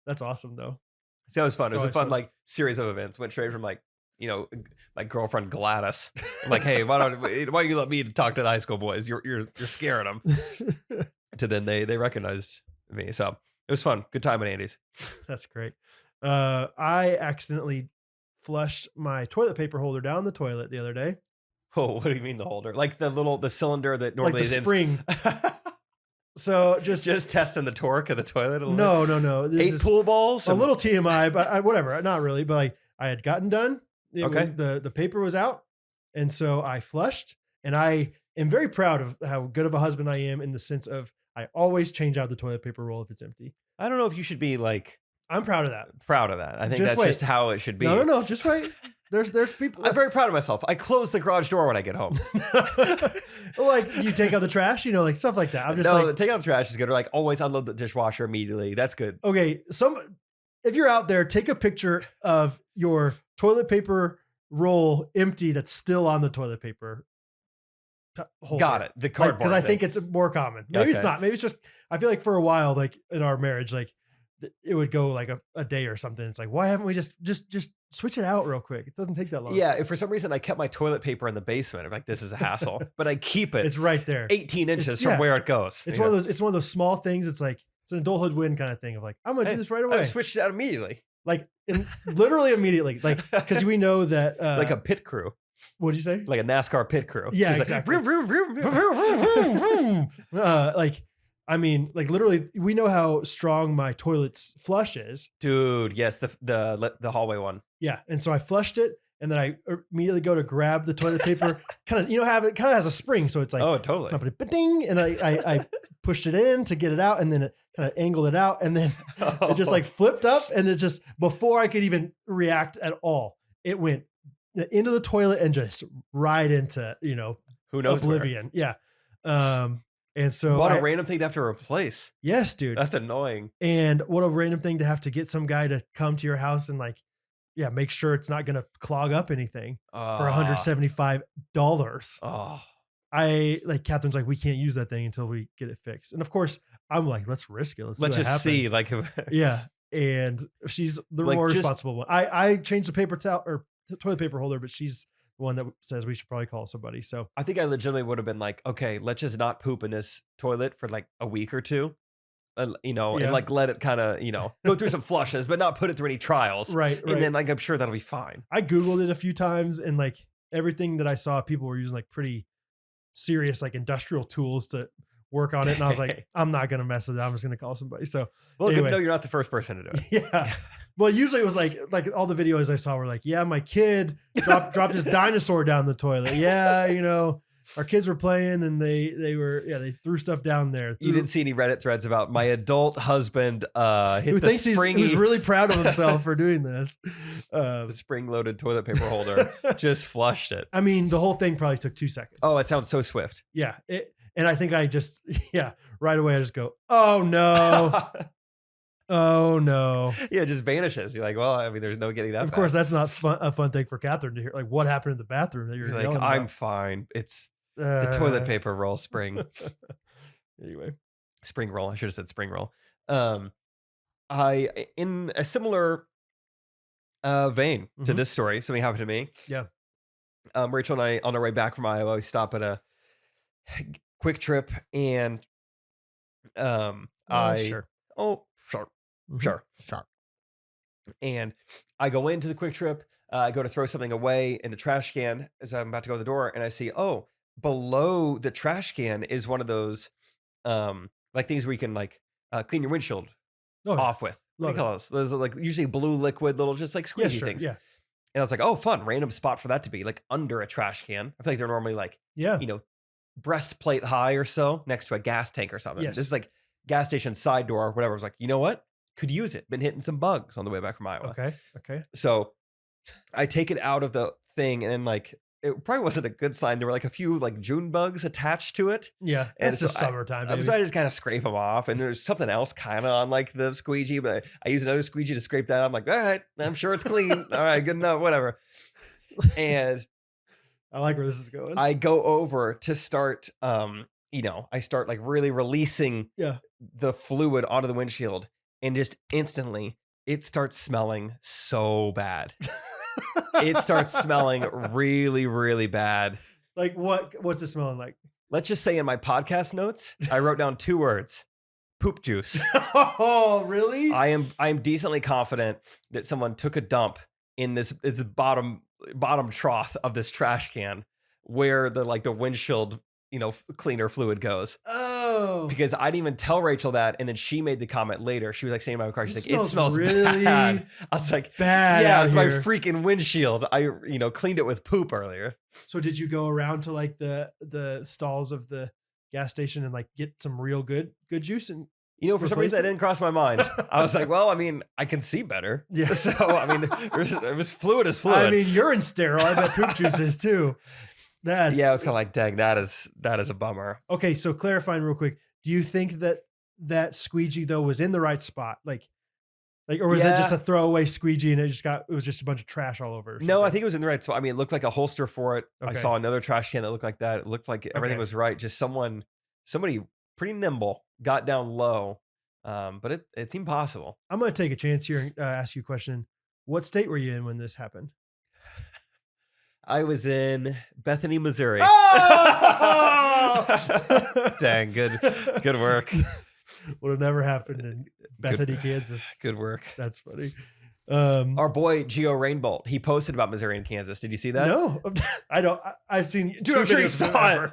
That's awesome though. So it was fun. It was a fun like series of events. Went straight from like, you know, my girlfriend Gladys. I'm like, hey, why don't you let me talk to the high school boys? You're scaring them. To then they recognized me. So it was fun. Good time at Andy's. That's great. I accidentally flushed my toilet paper holder down the toilet the other day. Oh, what do you mean the holder? Like the cylinder that normally like the is spring. So just testing the torque of the toilet. No. This 8 pool balls. A little TMI, but whatever. Not really. But like I had gotten done. The paper was out, and so I flushed. And I am very proud of how good of a husband I am in the sense of I always change out the toilet paper roll if it's empty. I don't know if you should be like. I'm proud of that. I think that's just how it should be. No. Just wait. There's people. I'm very proud of myself. I close the garage door when I get home. Like you take out the trash, you know, like stuff like that. I'm just like, take out the trash is good. Or like always unload the dishwasher immediately. That's good. Okay, if you're out there, take a picture of your toilet paper roll empty that's still on the toilet paper holder. Got it. The cardboard. Because I think it's more common. Maybe it's not. Maybe it's just. I feel like for a while, like in our marriage, like it would go like a day or something. It's like, why haven't we just switch it out real quick? It doesn't take that long. Yeah. If for some reason I kept my toilet paper in the basement, I'm like, this is a hassle. But I keep it. It's right there, 18 inches from where it goes. It's one of those. It's one of those small things. It's like it's an adulthood win kind of thing of like I'm gonna do this right away. I switched it out immediately. Like literally immediately. Like because we know that like a pit crew. What did you say? Like a NASCAR pit crew. Yeah, exactly. Like, vroom, vroom, vroom, vroom. Like, I mean, like literally, we know how strong my toilet's flush is. Dude, yes, the hallway one. Yeah, and so I flushed it, and then I immediately go to grab the toilet paper. Kind of, have it kind of has a spring, so it's like oh, totally. Ding, and I pushed it in to get it out, and then it kind of angled it out, and then it just like flipped up, and it just before I could even react at all, it went into the toilet and just right into who knows oblivion. Where. Yeah. And so what a random thing to have to replace. Yes, dude. That's annoying. And what a random thing to have to get some guy to come to your house and like, make sure it's not going to clog up anything for $175. Oh, Catherine's like, we can't use that thing until we get it fixed. And of course I'm like, let's risk it. Let's just see. Like, yeah. And she's the more responsible one. I changed the paper towel or toilet paper holder, but she's the one that says we should probably call somebody. So I think I legitimately would have been like, okay, let's just not poop in this toilet for like a week or two, and like let it kind of, go through some flushes, but not put it through any trials. Right. And then like, I'm sure that'll be fine. I Googled it a few times and like everything that I saw, people were using like pretty serious, like industrial tools to work on it. And I was like, I'm not going to mess with it. I'm just going to call somebody. So Well, good anyway. to know you're not the first person to do it. Yeah. Well, usually it was like all the videos I saw were like, yeah, my kid dropped his dinosaur down the toilet. Yeah, you know, our kids were playing and they threw stuff down there. You didn't see any Reddit threads about my adult husband hit the springy. Who's really proud of himself for doing this. The spring-loaded toilet paper holder just flushed it. I mean, the whole thing probably took 2 seconds. Oh, it sounds so swift. Yeah. And I think I just, right away I just go, oh no. Oh no. Yeah, it just vanishes. You're like, well, I mean, there's no getting that. Of course, that's not a fun thing for Catherine to hear. Like, what happened in the bathroom that you're like, yelling I'm about? fine. It's the toilet paper roll spring. Anyway. Spring roll. I should have said spring roll. I in a similar vein to this story, something happened to me. Yeah. Rachel and I, on our way back from Iowa, we stop at a Quick Trip, and Sure. Sure. And I go into the Quick Trip. I go to throw something away in the trash can as I'm about to go to the door, and I see, below the trash can is one of those like things where you can like clean your windshield off with. What do you call those? Those are like usually blue liquid little just like squeegee things. Yeah. And I was like, oh, fun, random spot for that to be like under a trash can. I feel like they're normally like, you know, breastplate high or so next to a gas tank or something. Yes. This is like gas station side door or whatever. I was like, you know what? Could use it. Been hitting some bugs on the way back from Iowa. Okay. So I take it out of the thing, and then like it probably wasn't a good sign. There were like a few like June bugs attached to it. Yeah. And It's just summertime. So I just kind of scrape them off, and there's something else kind of on like the squeegee, but I use another squeegee to scrape that. I'm like, all right, I'm sure it's clean. All right, good enough, whatever. And I like where this is going. I go over to start, I start like really releasing the fluid onto the windshield, and just instantly it starts smelling so bad. It starts smelling really, really bad. Like what's it smelling like? Let's just say in my podcast notes, I wrote down 2 words: poop juice. Oh, really? I am decently confident that someone took a dump in this bottom trough of this trash can where the windshield, cleaner fluid goes. Oh. Because I didn't even tell Rachel that, and then she made the comment later. She was like saying in my car, she's like, it smells really bad. I was like, bad. Yeah, out it's my here. freaking windshield. I cleaned it with poop earlier. So did you go around to like the stalls of the gas station and like get some real good juice? And For some reason that didn't cross my mind. I was like, well, I mean, I can see better. Yeah. So I mean, it was fluid as fluid. I mean, urine's sterile. I bet poop juice is too. That's yeah, it was kind of like, dang, that is a bummer. okay. So clarifying real quick, do you think that squeegee though was in the right spot? Like, or was that just a throwaway squeegee and it was just a bunch of trash all over? No, I think it was in the right spot. I mean, it looked like a holster for it. Okay. I saw another trash can that looked like that. It looked like everything was right. Just somebody pretty nimble got down low. But it seemed possible. I'm going to take a chance here and ask you a question. What state were you in when this happened? I was in Bethany, Missouri. Oh! Dang, good work. Would have never happened in Bethany, Kansas. Good work. That's funny. Our boy Gio Rainbolt, he posted about Missouri and Kansas. Did you see that? No, I don't. I've seen. Dude, I'm sure you videos saw it.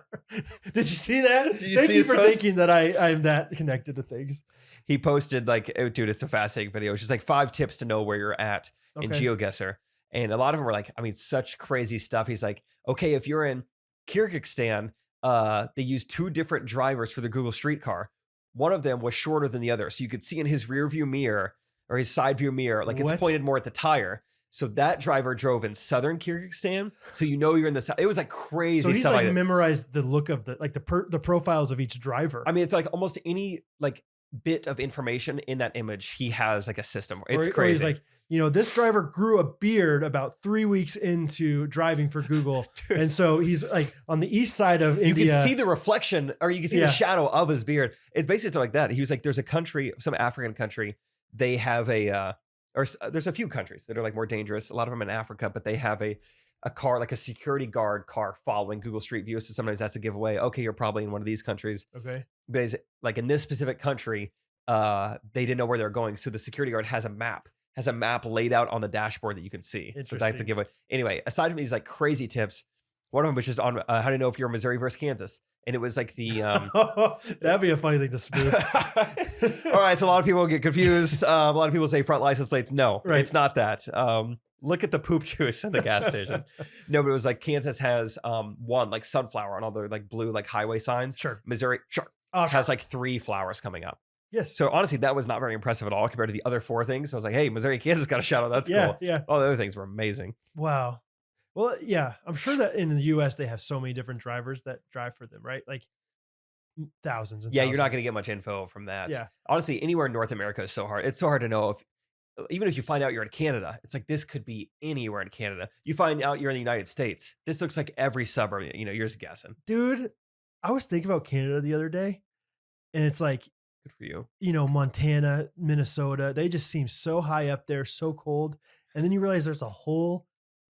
Did you see that? Did you Thank see you his for post? thinking that I'm that connected to things. He posted like, oh, dude, it's a fascinating video. It's just like 5 tips to know where you're at in Okay. GeoGuessr. And a lot of them were like, I mean, such crazy stuff. He's like, okay, if you're in Kyrgyzstan, they use 2 different drivers for the Google Streetcar. One of them was shorter than the other. So you could see in his rear view mirror or his side view mirror, like it's What? pointed more at the tire. So that driver drove in southern Kyrgyzstan. So you're in the south. It was like crazy So he's stuff like like that. memorized the look of the profiles of each driver. I mean, it's like almost any like bit of information in that image, he has like a system. It's Or crazy. he's like, this driver grew a beard about 3 weeks into driving for Google. And so he's like on the east side of you India. can see the reflection, or you can see the shadow of his beard. It's basically stuff like that. He was like, there's a country, some African country, they have there's a few countries that are like more dangerous. A lot of them in Africa, but they have a car, like a security guard car following Google Street View. So sometimes that's a giveaway. Okay, you're probably in one of these countries. Okay. But like in this specific country, they didn't know where they're going. So the security guard has a map laid out on the dashboard that you can see. So that's a Interesting. giveaway. Anyway, aside from these like crazy tips, One of them was just on how do you know if you're Missouri versus Kansas? And it was like the That'd be a funny thing to spoof. all right, so a lot of people get confused. A lot of people say front license plates. No, Right. it's not that. Look at the poop juice in the gas station. No, but it was like Kansas has one like sunflower on all their like blue like highway signs. Sure. Missouri has like 3 flowers coming up. Yes. So honestly, that was not very impressive at all compared to the other 4 things. So I was like, hey, Missouri, Kansas got a shout out. That's Yeah. cool. Yeah. All the other things were amazing. Wow. Well, yeah, I'm sure that in the US they have so many different drivers that drive for them, right? Like thousands and Yeah, you're not thousands. going to get much info from that. Yeah. Honestly, anywhere in North America is so hard. It's so hard to know if, even if you find out you're in Canada, it's like this could be anywhere in Canada. You find out you're in the United States. This looks like every suburb. You know, you're just guessing. Dude, I was thinking about Canada the other day, and it's like, Good for you. you know, Montana, Minnesota, they just seem so high up there, so cold. And then you realize there's a whole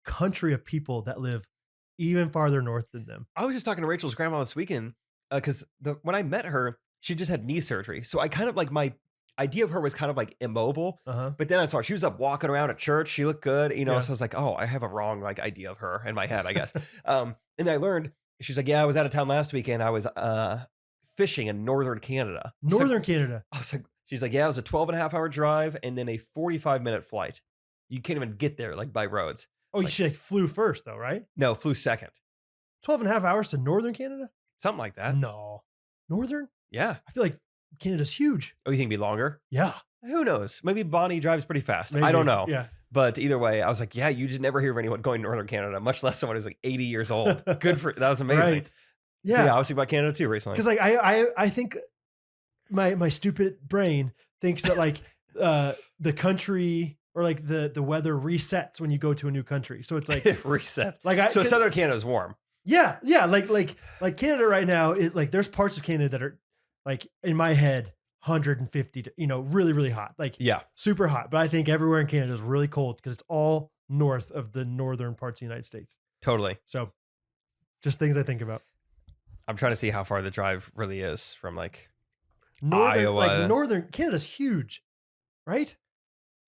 country of people that live even farther north than them. I was just talking to Rachel's grandma this weekend because when I met her, she just had knee surgery. So I kind of like my idea of her was kind of like immobile. Uh-huh. But then I saw her, she was up walking around at church. She looked good, you know. Yeah. So I was like, oh, I have a wrong like idea of her in my head, I guess. And then I learned she's like, yeah, I was out of town last weekend. I was fishing in northern Canada. So Northern Canada. I was like, she's like, yeah, it was a 12.5-hour drive and then a 45-minute flight. You can't even get there like by roads. Oh, It's she like flew first though, right? No, flew second. 12 and a half hours to Northern Canada? Something like that. No. Northern? Yeah. I feel like Canada's huge. Oh, you think it'd be longer? Yeah. Who knows? Maybe Bonnie drives pretty fast. I Maybe. don't know. Yeah. But either way, I was like, yeah, you just never hear of anyone going to Northern Canada, much less someone who's like 80 years old. Good for that was amazing. Right. So Yeah. I was thinking about Canada too recently. Because like I think my stupid brain thinks that like the country or like the weather resets when you go to a new country. So it's like Reset. like So Southern Canada's warm. yeah, like Canada right now, it like there's parts of Canada that are like in my head 150 to, you know, really, really hot. Like Yeah. super hot. But I think everywhere in Canada is really cold because it's all north of the northern parts of the United States. Totally. So just things I think about. I'm trying to see how far the drive really is from like Northern, like Iowa. northern Canada's huge, right?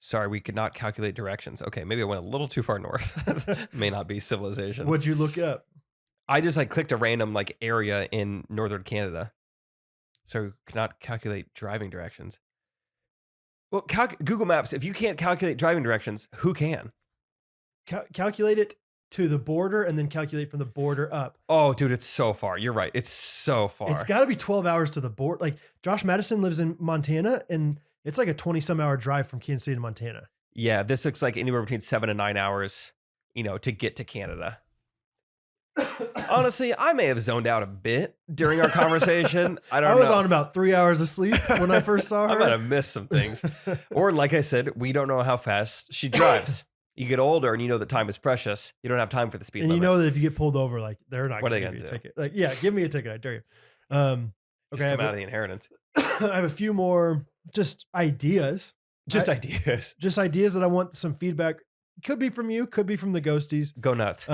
Sorry, we could not calculate directions. Okay, maybe I went a little too far north. May not be civilization. What'd you look up? I just like clicked a random like area in northern Canada. So cannot calculate driving directions. Well, Google Maps, if you can't calculate driving directions, who can? Calculate it to the border and then calculate from the border up. Oh, dude, it's so far. You're right. It's so far. It's got to be 12 hours to the border. Like Josh Madison lives in Montana and it's like a 20 some hour drive from Kansas City to Montana. Yeah, this looks like anywhere between 7 and 9 hours, you know, to get to Canada. Honestly, I may have zoned out a bit during our conversation. I don't know. I was on about 3 hours of sleep when I first saw her. I might have missed some things. Or like I said, we don't know how fast she drives. You get older and you know that time is precious. You don't have time for the speed and limit. you know that if you get pulled over, like they're not What going are to they give you a gonna do? ticket. Like, yeah, give me a ticket. I dare you. Just Okay, come out of the inheritance. I have a few more just ideas. Just I- ideas. Just ideas that I want some feedback. Could be from you, could be from the ghosties. Go nuts.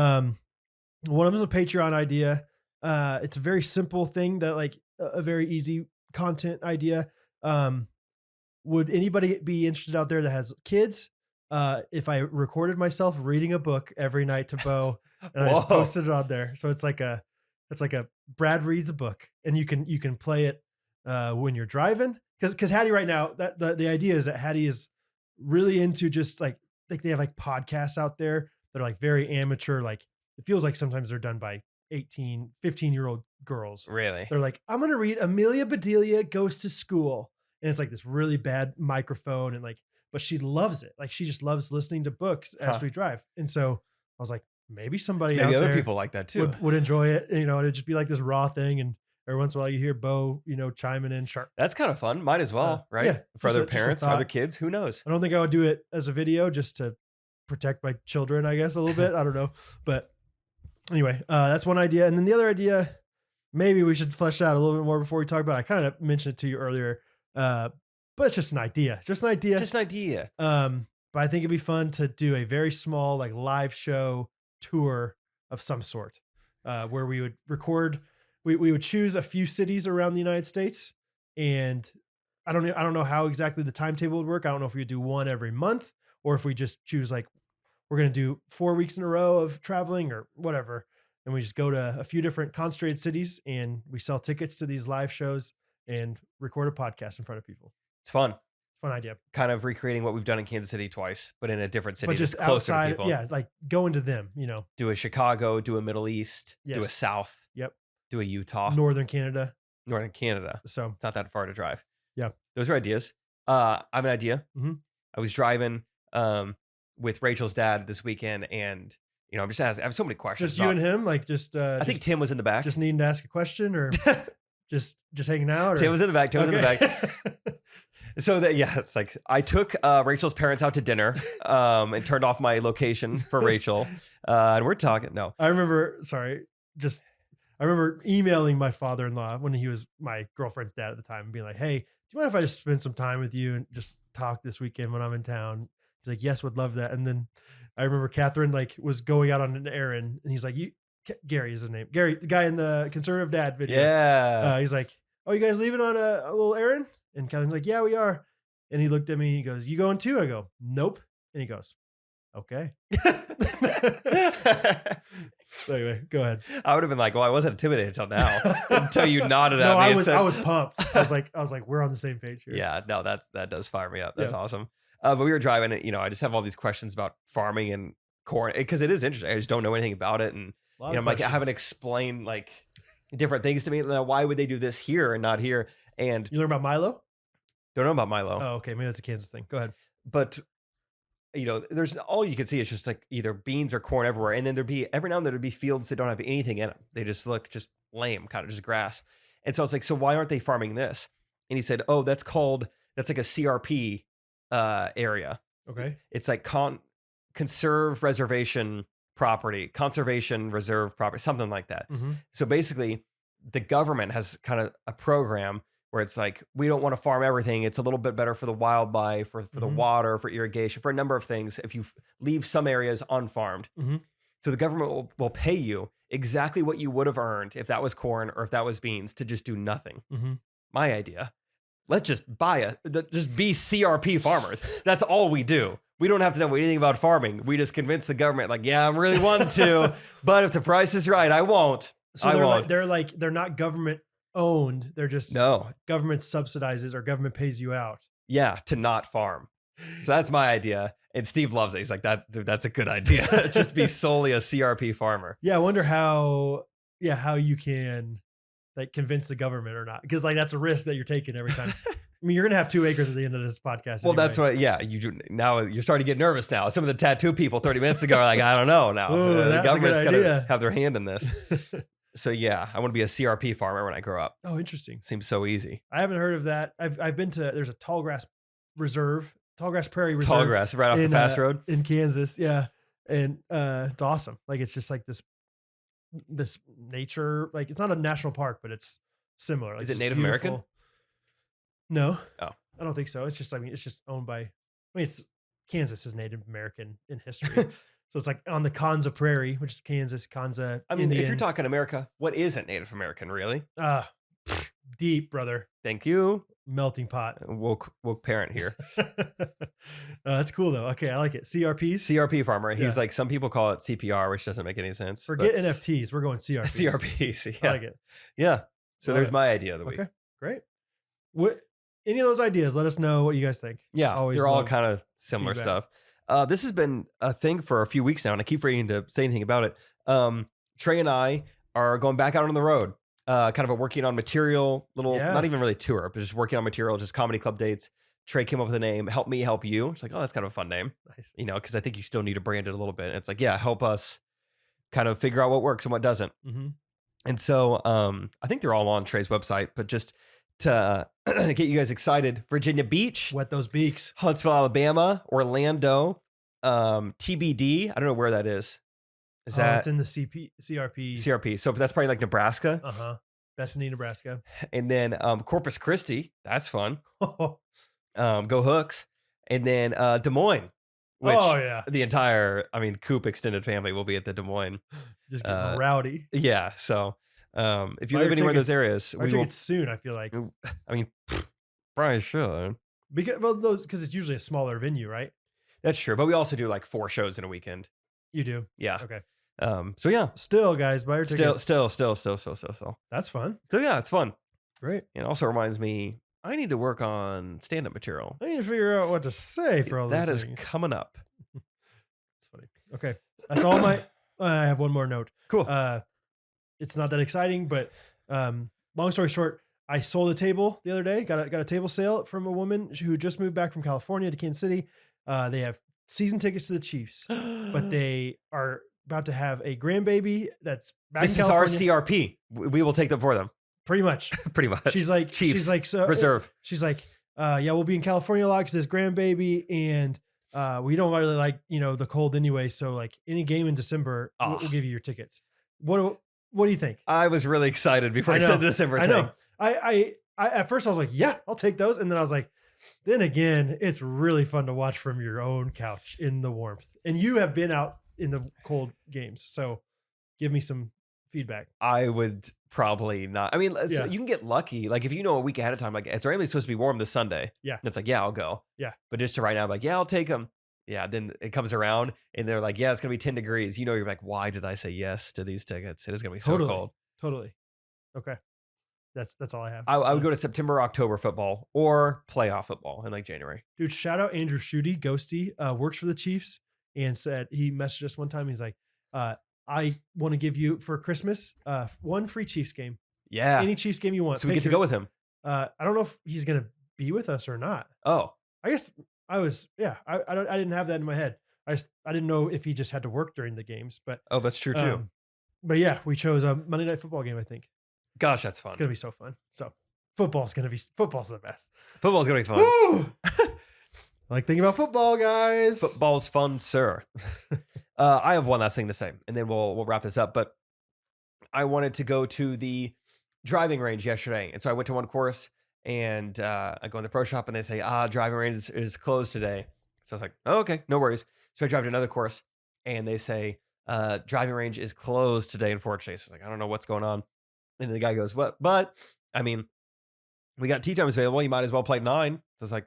One of them is a Patreon idea. It's a very simple thing that like a very easy content idea. Would anybody be interested out there that has kids? If I recorded myself reading a book every night to Bo and I just Whoa. posted it on there. So it's like a Brad reads a book and you can play it when you're driving. Cause Hattie right now, that the idea is that Hattie is really into just like they have like podcasts out there that are like very amateur. Like it feels like sometimes they're done by 18, 15-year-old girls. Really? They're like, I'm going to read Amelia Bedelia Goes to School. And it's like this really bad microphone and like, but she loves it. Like she just loves listening to books as Huh. we drive. And so I was like, maybe somebody Maybe out other there people like that too. would enjoy it. You know, it'd just be like this raw thing. And every once in a while you hear Bo, you know, chiming in sharp. That's kind of fun. Might as well, right? yeah, For just other a- just a parents, thought. other kids, who knows? I don't think I would do it as a video just to protect my children, I guess, a little bit. I don't know. But anyway, that's one idea. And then the other idea, maybe we should flesh out a little bit more before we talk about it. I kind of mentioned it to you earlier, but it's just an idea. Just an idea. Just an idea. But I think it'd be fun to do a very small, like live show tour of some sort, where we would record. We would choose a few cities around the United States, and I don't know how exactly the timetable would work. I don't know if we would do one every month or if we just choose like we're going to do 4 weeks in a row of traveling or whatever. and we just go to a few different concentrated cities and we sell tickets to these live shows and record a podcast in front of people. It's fun. Fun idea. Kind of recreating what we've done in Kansas City twice, but in a different city. But just that's closer outside, to people. yeah, like going to them, Do a Chicago, do a Middle East, do a Yes. South. Yep. Do a Utah. Northern Canada. Northern Canada. So It's not that far to drive. Yeah. Those are ideas. I have an idea. Mhm. I was driving with Rachel's dad this weekend, and I'm just asking. I have so many questions. just you and him, like just I think Tim was in the back. just needing to ask a question or just hanging out. Or? Tim was in the back. Tim was in the back. back. So that it's like I took Rachel's parents out to dinner and turned off my location for Rachel, and we're talking. No, I remember emailing my father-in-law when he was my girlfriend's dad at the time and being like, hey, do you mind if I just spend some time with you and just talk this weekend when I'm in town? He's like, yes, would love that. And then I remember Catherine was going out on an errand and he's like, Gary is his name. Gary, the guy in the conservative dad video. yeah, He's like, oh, you guys leaving on a little errand? And Catherine's like, yeah, we are. And he looked at me and he goes, you going too? I go, nope. And he goes, okay. So anyway, go ahead. I would have been like, well, I wasn't intimidated until now, until you nodded at No, me. I and was said- pumped. I was like, we're on the same page here. Yeah, no, that does fire me up. That's Yeah. awesome. But we were driving it. I just have all these questions about farming and corn because it is interesting. I just don't know anything about it, and A lot of I'm like, I haven't questions. explained like different things to me. Now, why would they do this here and not here? And You learn about Milo? don't know about Milo, Oh, okay. Maybe that's a Kansas thing. Go ahead. but there's all you can see is just like either beans or corn everywhere, and then every now and then there'd be fields that don't have anything in them. They just look just lame, kind of just grass. And so I was like, so why aren't they farming this? And he said, oh, that's like a CRP area. Okay. It's like conserve reservation property, conservation reserve property, something like that. Mm-hmm. So basically, the government has kind of a program where it's like, we don't want to farm everything. It's a little bit better for the wildlife, for the Mhm. water, for irrigation, for a number of things if you leave some areas unfarmed. Mhm. So the government will pay you exactly what you would have earned if that was corn or if that was beans to just do nothing. Mm-hmm. My idea. Let's just just be CRP farmers. That's all we do. We don't have to know anything about farming. We just convince the government, like, yeah, I'm really wanting to, but if the price is right, I won't. So I won't. they're not government owned. They're just No. government subsidizes or government pays you out. Yeah, to not farm. So that's my idea. And Steve loves it. He's like, dude, that's a good idea. Just be solely a CRP farmer. Yeah. I wonder how you can convince the government or not. Because that's a risk that you're taking every time. I mean, you're going to have 2 acres at the end of this podcast. Well, that's what, you do. Now you're starting to get nervous now. Some of the tattoo people 30 minutes ago are like, I don't know now. Ooh, The that's a good government's going idea. to have their hand in this. So yeah, I want to be a CRP farmer when I grow up. Oh, interesting. Seems so easy. I haven't heard of that. I've been to, there's a tallgrass prairie reserve. Tall grass right off the fast road. In Kansas. Yeah. And it's awesome. It's just this nature, it's not a national park, but it's similar. Is just it Native American? beautiful. No. Oh. I don't think so. It's just, it's just owned by, Kansas is Native American in history. So it's on the Kanza Prairie, which is Kansas, Kanza. I mean, if you're Indians. talking America, what isn't Native American, really? Deep, brother. Thank you. Melting pot. Woke parent here. That's cool though. Okay, I like it. CRPs. CRP farmer. He's Yeah. like, some people call it CPR, which doesn't make any sense. but Forget NFTs. We're going CRPs. CRPs. I Yeah. like it. Yeah. So Love there's it. my idea of the week. Okay, great. What? Any of those ideas? Let us know what you guys think. Yeah. Always They're all love kind of similar feedback. stuff. This has been a thing for a few weeks now, and I keep forgetting to say anything about it. Trey and I are going back out on the road, kind of working on material, Yeah. not even really tour, but just working on material, just comedy club dates. Trey came up with a name, Help Me Help You. It's like, oh, that's kind of a fun name, Nice. because I think you still need to brand it a little bit. And it's like, yeah, help us kind of figure out what works and what doesn't. Mm-hmm. And so I think they're all on Trey's website, but just to get you guys excited, Virginia Beach, Wet those beaks. Huntsville, Alabama, Orlando, TBD. I don't know where that is. Is that it's in the CRP? CRP? So that's probably like Nebraska. Bethany, Nebraska. And then Corpus Christi. That's fun. Oh Go Hooks. And then Des Moines, which yeah, the entire, Coop extended family will be at the Des Moines. just getting rowdy. Yeah. So if you Buy live your anywhere in those tickets- areas, Our we will. tickets soon. I feel like Probably should. because it's usually a smaller venue, right? That's true. But we also do like 4 shows in a weekend. You do. Yeah. Okay. So yeah, Still, guys, buy your tickets. still. That's fun. So yeah, it's fun. Great. It also reminds me, I need to work on stand-up material. I need to figure out what to say for all these That is things. coming up. It's funny. Okay. That's all my, I have one more note. Cool. It's not that exciting, but long story short, I sold a table the other day, got a table sale from a woman who just moved back from California to Kansas City. They have season tickets to the Chiefs, but they are about to have a grandbaby that's back This in is our California. CRP. We will take them for them. Pretty much. Pretty much. She's like, so reserve. She's like, yeah, we'll be in California a lot because this grandbaby, and we don't really like, the cold anyway. So like any game in December, we'll give you your tickets. What do you think? I was really excited before I said the December thing. I know. I at first I was like, yeah, I'll take those. And then I was like, then again, it's really fun to watch from your own couch in the warmth. And you have been out in the cold games. So give me some feedback. I would probably not. I mean, Yeah. you can get lucky. Like if you know a week ahead of time, like it's randomly supposed to be warm this Sunday. Yeah. And it's like, yeah, I'll go. Yeah. But just to right now, I'm like, yeah, I'll take them. Yeah. Then it comes around and they're like, yeah, it's going to be 10 degrees. You're like, why did I say yes to these tickets? It is going to be so cold. Totally. Okay. That's all I have. I would go to September, October football or playoff football in like January. Dude, shout out Andrew Schutte, Ghosty, works for the Chiefs, and said he messaged us one time. He's like, I want to give you for Christmas one free Chiefs game. Yeah. Any Chiefs game you want. So we get to go with him. I don't know if he's gonna be with us or not. Oh. I guess I was. Yeah. I didn't have that in my head. I didn't know if he just had to work during the games, but Oh, that's true too. But yeah, we chose a Monday Night Football game. I think Gosh, that's fun. it's gonna be so fun. So football's the best. Football's going to be fun. Woo! I like thinking about football, guys. Football's fun, sir. I have one last thing to say, and then we'll wrap this up. But I wanted to go to the driving range yesterday, and so I went to one course, and I go in the pro shop, and they say, driving range is closed today. So I was like, oh, okay, no worries. So I drive to another course, and they say, driving range is closed today, unfortunately. So I was like, I don't know what's going on. And the guy goes, what? But I mean, we got tee times available. You might as well play 9. So it's like,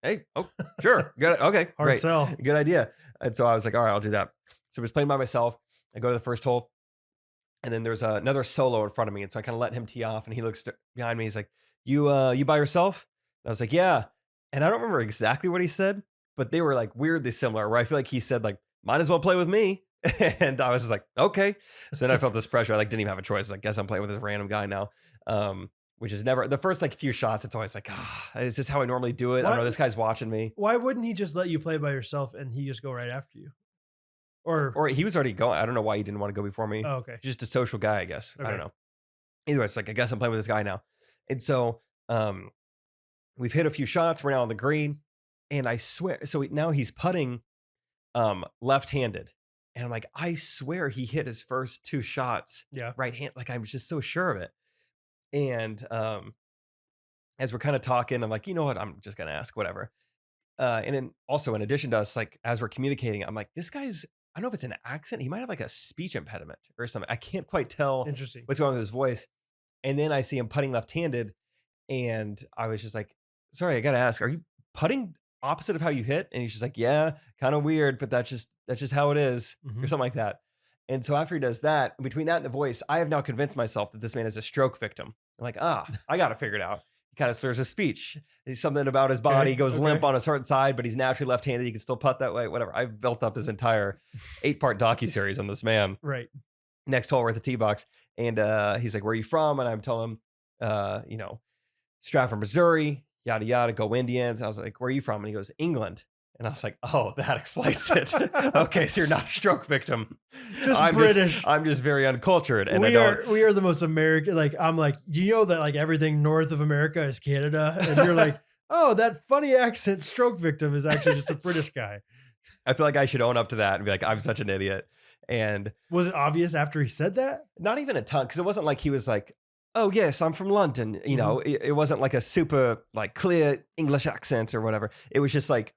hey, oh, sure. Got it. Okay, Hard great. sell. Good idea. And so I was like, all right, I'll do that. So I was playing by myself. I go to the first hole, and then there's another solo in front of me. And so I kind of let him tee off, and he looks behind me. He's like, you by yourself? And I was like, yeah. And I don't remember exactly what he said, but they were like weirdly similar, where I feel like he said like, might as well play with me. And I was just like, okay. So then I felt this pressure. I like didn't even have a choice. I guess I'm playing with this random guy now. Which is never the first like few shots. It's always like, is this how I normally do it? I don't know. This guy's watching me. Why wouldn't he just let you play by yourself and he just go right after you? Or he was already going. I don't know why he didn't want to go before me. Oh, okay. Just a social guy, I guess. Okay. I don't know. Either way, it's like, I guess I'm playing with this guy now. And so we've hit a few shots. We're now on the green. And I swear, so now he's putting left-handed. And I'm like, I swear he hit his first 2 shots right hand. Like, I'm just so sure of it. And as we're kind of talking, I'm like, you know what? I'm just going to ask, whatever. And then also in addition to us, like, as we're communicating, I'm like, this guy's, I don't know if it's an accent. He might have like a speech impediment or something. I can't quite tell Interesting. what's going on with his voice. And then I see him putting left-handed. And I was just like, sorry, I got to ask, are you putting opposite of how you hit? And he's just like, yeah, kind of weird, but that's just how it is, or something like that. And so after he does that, between that and the voice, I have now convinced myself that this man is a stroke victim. I'm like, I got to figure it out. He kind of slurs his speech. He's something about his body, goes limp on a certain side, but he's naturally left-handed. He can still putt that way, whatever. I've built up this entire 8-part docuseries on this man. Right. Next hole, we're at the tee box. And he's like, where are you from? And I'm telling him, Stratford, Missouri, yada, yada, go Indians. And I was like, where are you from? And he goes, England. And I was like, oh, that explains it. Okay, so you're not a stroke victim. Just British. I'm just very uncultured. And we are the most American. Like, I'm like, do you know that like everything north of America is Canada? And you're like, oh, that funny accent stroke victim is actually just a British guy. I feel like I should own up to that and be like, I'm such an idiot. And was it obvious after he said that? Not even a ton, because it wasn't like he was like, oh yes, I'm from London. You know, it wasn't like a super like clear English accent or whatever. It was just like,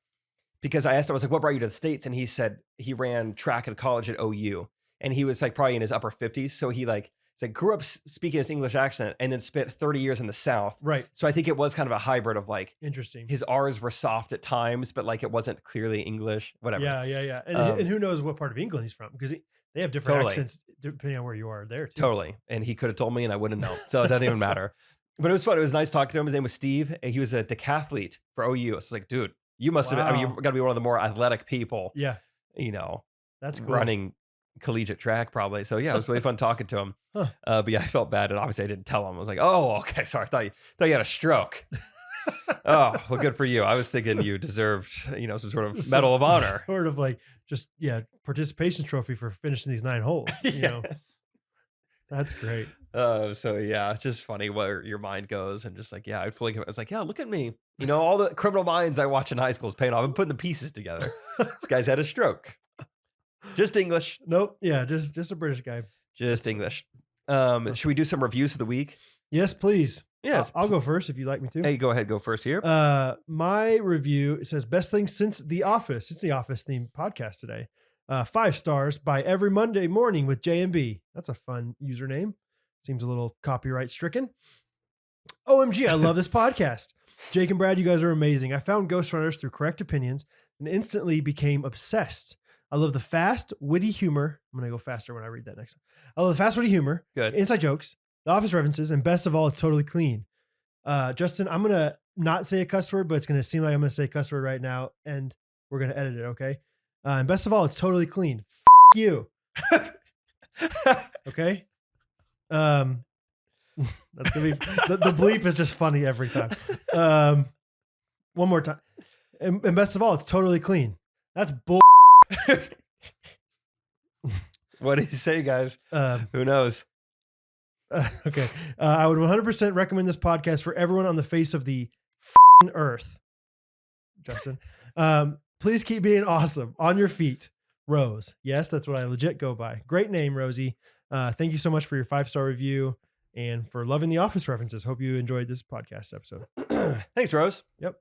because I asked him, I was like, what brought you to the States? And he said he ran track at college at OU. And he was like probably in his upper 50s. So he like, it's like grew up speaking this English accent and then spent 30 years in the South. Right. So I think it was kind of a hybrid of like, interesting. His R's were soft at times, but like it wasn't clearly English, whatever. Yeah. And who knows what part of England he's from? Because They have different Totally. accents depending on where you are there too. Totally. And he could have told me and I wouldn't know. So it doesn't even matter. But it was fun. It was nice talking to him. His name was Steve. And he was a decathlete for OU. I was like, dude, you must have, I mean, Wow. you've got to be one of the more athletic people, Yeah, you know, that's cool. running collegiate track probably. So yeah, it was really fun talking to him. Huh. But yeah, I felt bad. And obviously I didn't tell him. I was like, oh, okay. Sorry. I thought you had a stroke. Oh, well, good for you. I was thinking you deserved, you know, some sort of medal of honor. Sort of like just, participation trophy for finishing these 9 holes. You know, that's great. So yeah, just funny where your mind goes and just like, yeah, I was like, yeah, look at me. You know, all the Criminal Minds I watch in high school is paying off. I'm putting the pieces together. This guy's had a stroke. Just English. Nope. Yeah, just a British guy. Just English. Should we do some reviews of the week? Yes, please. Yes. I'll go first if you'd like me to. Hey, go ahead. Go first here. My review, it says best thing since The Office. It's the Office themed podcast today. 5 stars by every Monday morning with J&B. That's a fun username. Seems a little copyright stricken. OMG, I love this podcast. Jake and Brad, you guys are amazing. I found Ghostrunners through Correct Opinions and instantly became obsessed. I love the fast, witty humor. I'm going to go faster when I read that next time. I love the fast, witty humor, Good. inside jokes, the Office references, and best of all, it's totally clean. Justin, I'm going to not say a cuss word, but it's going to seem like I'm going to say a cuss word right now, and we're going to edit it, okay? And best of all, it's totally clean. You. Okay? That's going to be... The bleep is just funny every time. One more time. And best of all, it's totally clean. That's bull. What did you say, guys? Who knows? Okay. I would 100% recommend this podcast for everyone on the face of the earth. Justin. Please keep being awesome. On your feet. Rose. Yes, that's what I legit go by. Great name, Rosie. Thank you so much for your 5-star review and for loving the Office references. Hope you enjoyed this podcast episode. Thanks, Rose. Yep.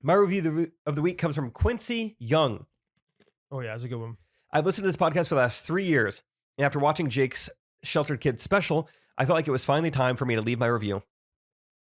My review of the week comes from Quincy Young. Oh, yeah, that's a good one. I've listened to this podcast for the last 3 years, and after watching Jake's Sheltered Kids special, I felt like it was finally time for me to leave my review.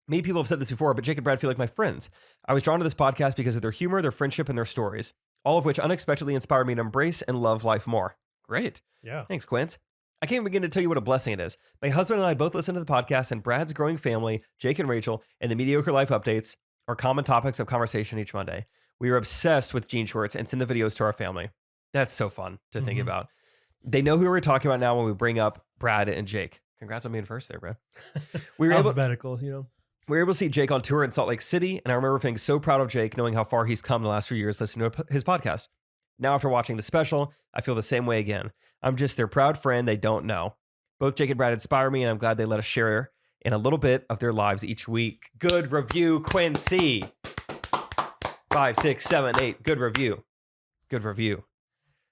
Many people have said this before, but Jake and Brad feel like my friends. I was drawn to this podcast because of their humor, their friendship, and their stories, all of which unexpectedly inspired me to embrace and love life more. Great. Yeah. Thanks, Quint. I can't begin to tell you what a blessing it is. My husband and I both listen to the podcast, and Brad's growing family, Jake and Rachel, and the mediocre life updates are common topics of conversation each Monday. We are obsessed with Gene Schwartz and send the videos to our family. That's so fun to think about. They know who we're talking about now when we bring up Brad and Jake. Congrats on being first there, Brad. We were Alphabetical, you know. We were able to see Jake on tour in Salt Lake City, and I remember feeling so proud of Jake, knowing how far he's come the last few years listening to his podcast. Now, after watching the special, I feel the same way again. I'm just their proud friend they don't know. Both Jake and Brad inspire me, and I'm glad they let us share in a little bit of their lives each week. Good review, Quincy. 5, 6, 7, 8. Good review. Good review.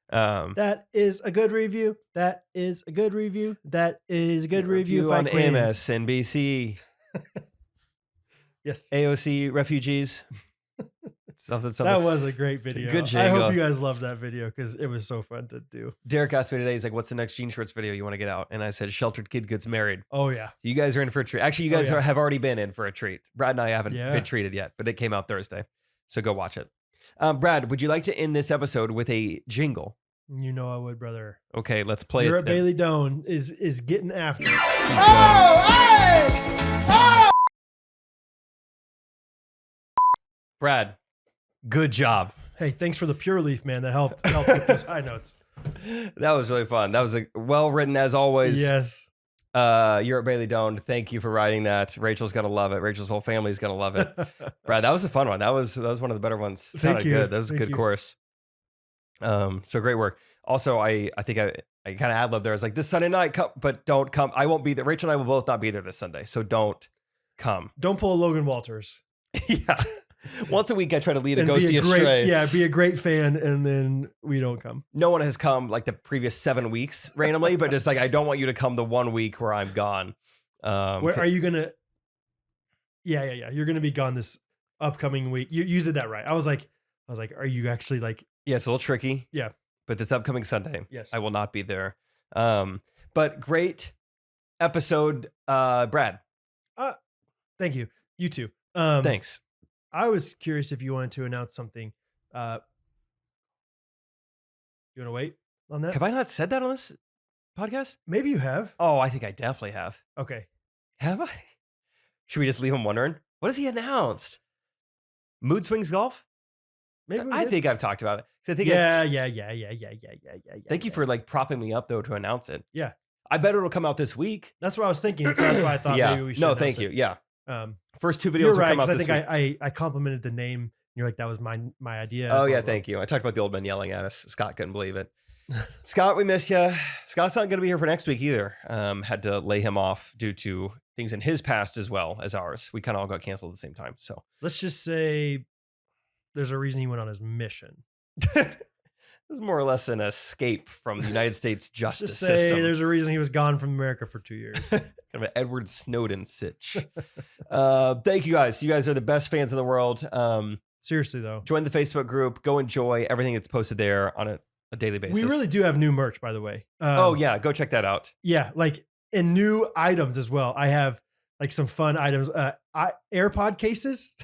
That is a good review. That is a good review. That is a good review. On MSNBC. Yes. AOC refugees. something. That was a great video. Good I jingle. hope you guys loved that video because it was so fun to do. Derek asked me today, he's like, what's the next Gene Schwartz video you want to get out? And I said, Sheltered Kid Gets Married. Oh, yeah. You guys are in for a treat. Actually, you guys have already been in for a treat. Brad and I haven't been treated yet, but it came out Thursday. So go watch it. Brad, would you like to end this episode with a jingle? You know I would, brother. Okay, let's play You're it. at Bailey Doan is getting after it. Brad, good job. Hey, thanks for the Pure Leaf, man. That helped with those high notes. That was really fun. That was well written as always. Yes. You're at Bailey Doan. Thank you for writing that. Rachel's gonna love it. Rachel's whole family's gonna love it. Brad, that was a fun one. That was one of the better ones. Thank you. Good. That was a good course. So great work. Also, I think I kind of ad-libbed there. I was like, this Sunday night, but don't come. I won't be there. Rachel and I will both not be there this Sunday, so don't come. Don't pull a Logan Walters. Yeah. Once a week, I try to lead a And Go be See a a great, Stray. yeah, be a great fan, and then we don't come. No one has come like the previous 7 weeks randomly, but just like, I don't want you to come the 1 week where I'm gone. Where are you gonna? Yeah. You're gonna be gone this upcoming week. You did that right. I was like, are you actually like? Yeah, it's a little tricky. Yeah. But this upcoming Sunday, Yes, I will not be there. But great episode, Brad. Thank you. You too. Thanks. I was curious if you wanted to announce something. You want to wait? on that? Have I not said that on this podcast? Maybe you have. Oh, I think I definitely have. Okay. Have I? Should we just leave him wondering? What has he announced? Mood Swings Golf? Maybe we I did. think I've talked about it. 'Cause I think Yeah. thank you for like propping me up though to announce it. Yeah. I bet it'll come out this week. That's what I was thinking. So that's why I thought Yeah. maybe we should. No, announce thank it. you. Yeah. First 2 videos You're will right. come out 'Cause I this think week. I complimented the name. You're like, that was my idea. Oh, yeah. Blah, blah. Thank you. I talked about the old men yelling at us. Scott couldn't believe it. Scott, we miss you. Scott's not going to be here for next week either. Had to lay him off due to things in his past as well as ours. We kind of all got canceled at the same time. So Let's just say there's a reason he went on his mission. this is more or less an escape from the United States justice Just say system. there's a reason he was gone from America for 2 years. Kind of an Edward Snowden sitch. Thank you guys. You guys are the best fans in the world. Seriously though, Join the Facebook group. Go enjoy everything that's posted there on a daily basis. we really do have new merch, by the way. Oh yeah, go check that out. Yeah, like and new items as well. I have like some fun items. AirPod cases,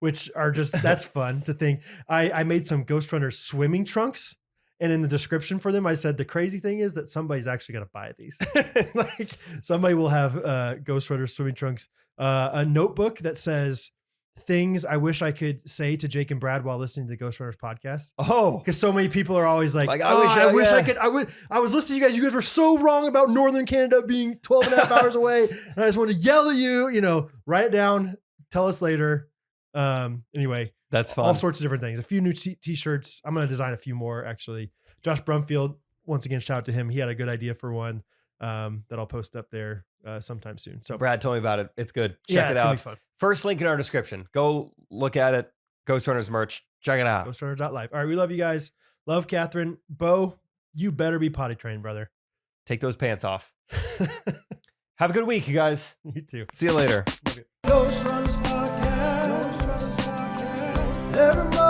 which are just that's fun to think. I made some Ghostrunners swimming trunks, and in the description for them, I said the crazy thing is that somebody's actually gonna buy these. Like somebody will have Ghostrunners swimming trunks. A notebook that says things I wish I could say to Jake and Brad while listening to the Ghostrunners podcast. Oh, Because so many people are always like, I wish I yeah. could. I was listening to you guys. You guys were so wrong about Northern Canada being 12 and a half hours away. And I just want to yell at you, write it down. Tell us later. Anyway, that's fun. all sorts of different things. A few new t-shirts. I'm going to design a few more actually. Josh Brumfield, once again, shout out to him. He had a good idea for one that I'll post up there sometime soon. So Brad told me about it. It's good. Check yeah, it it's gonna out. be fun. First link in our description. Go look at it. Ghostrunners merch. Check it out. Ghostrunners.life. All right, we love you guys. Love Catherine. Bo, you better be potty trained, brother. Take those pants off. Have a good week, you guys. You too. See you later. Ghostrunners podcast. Everybody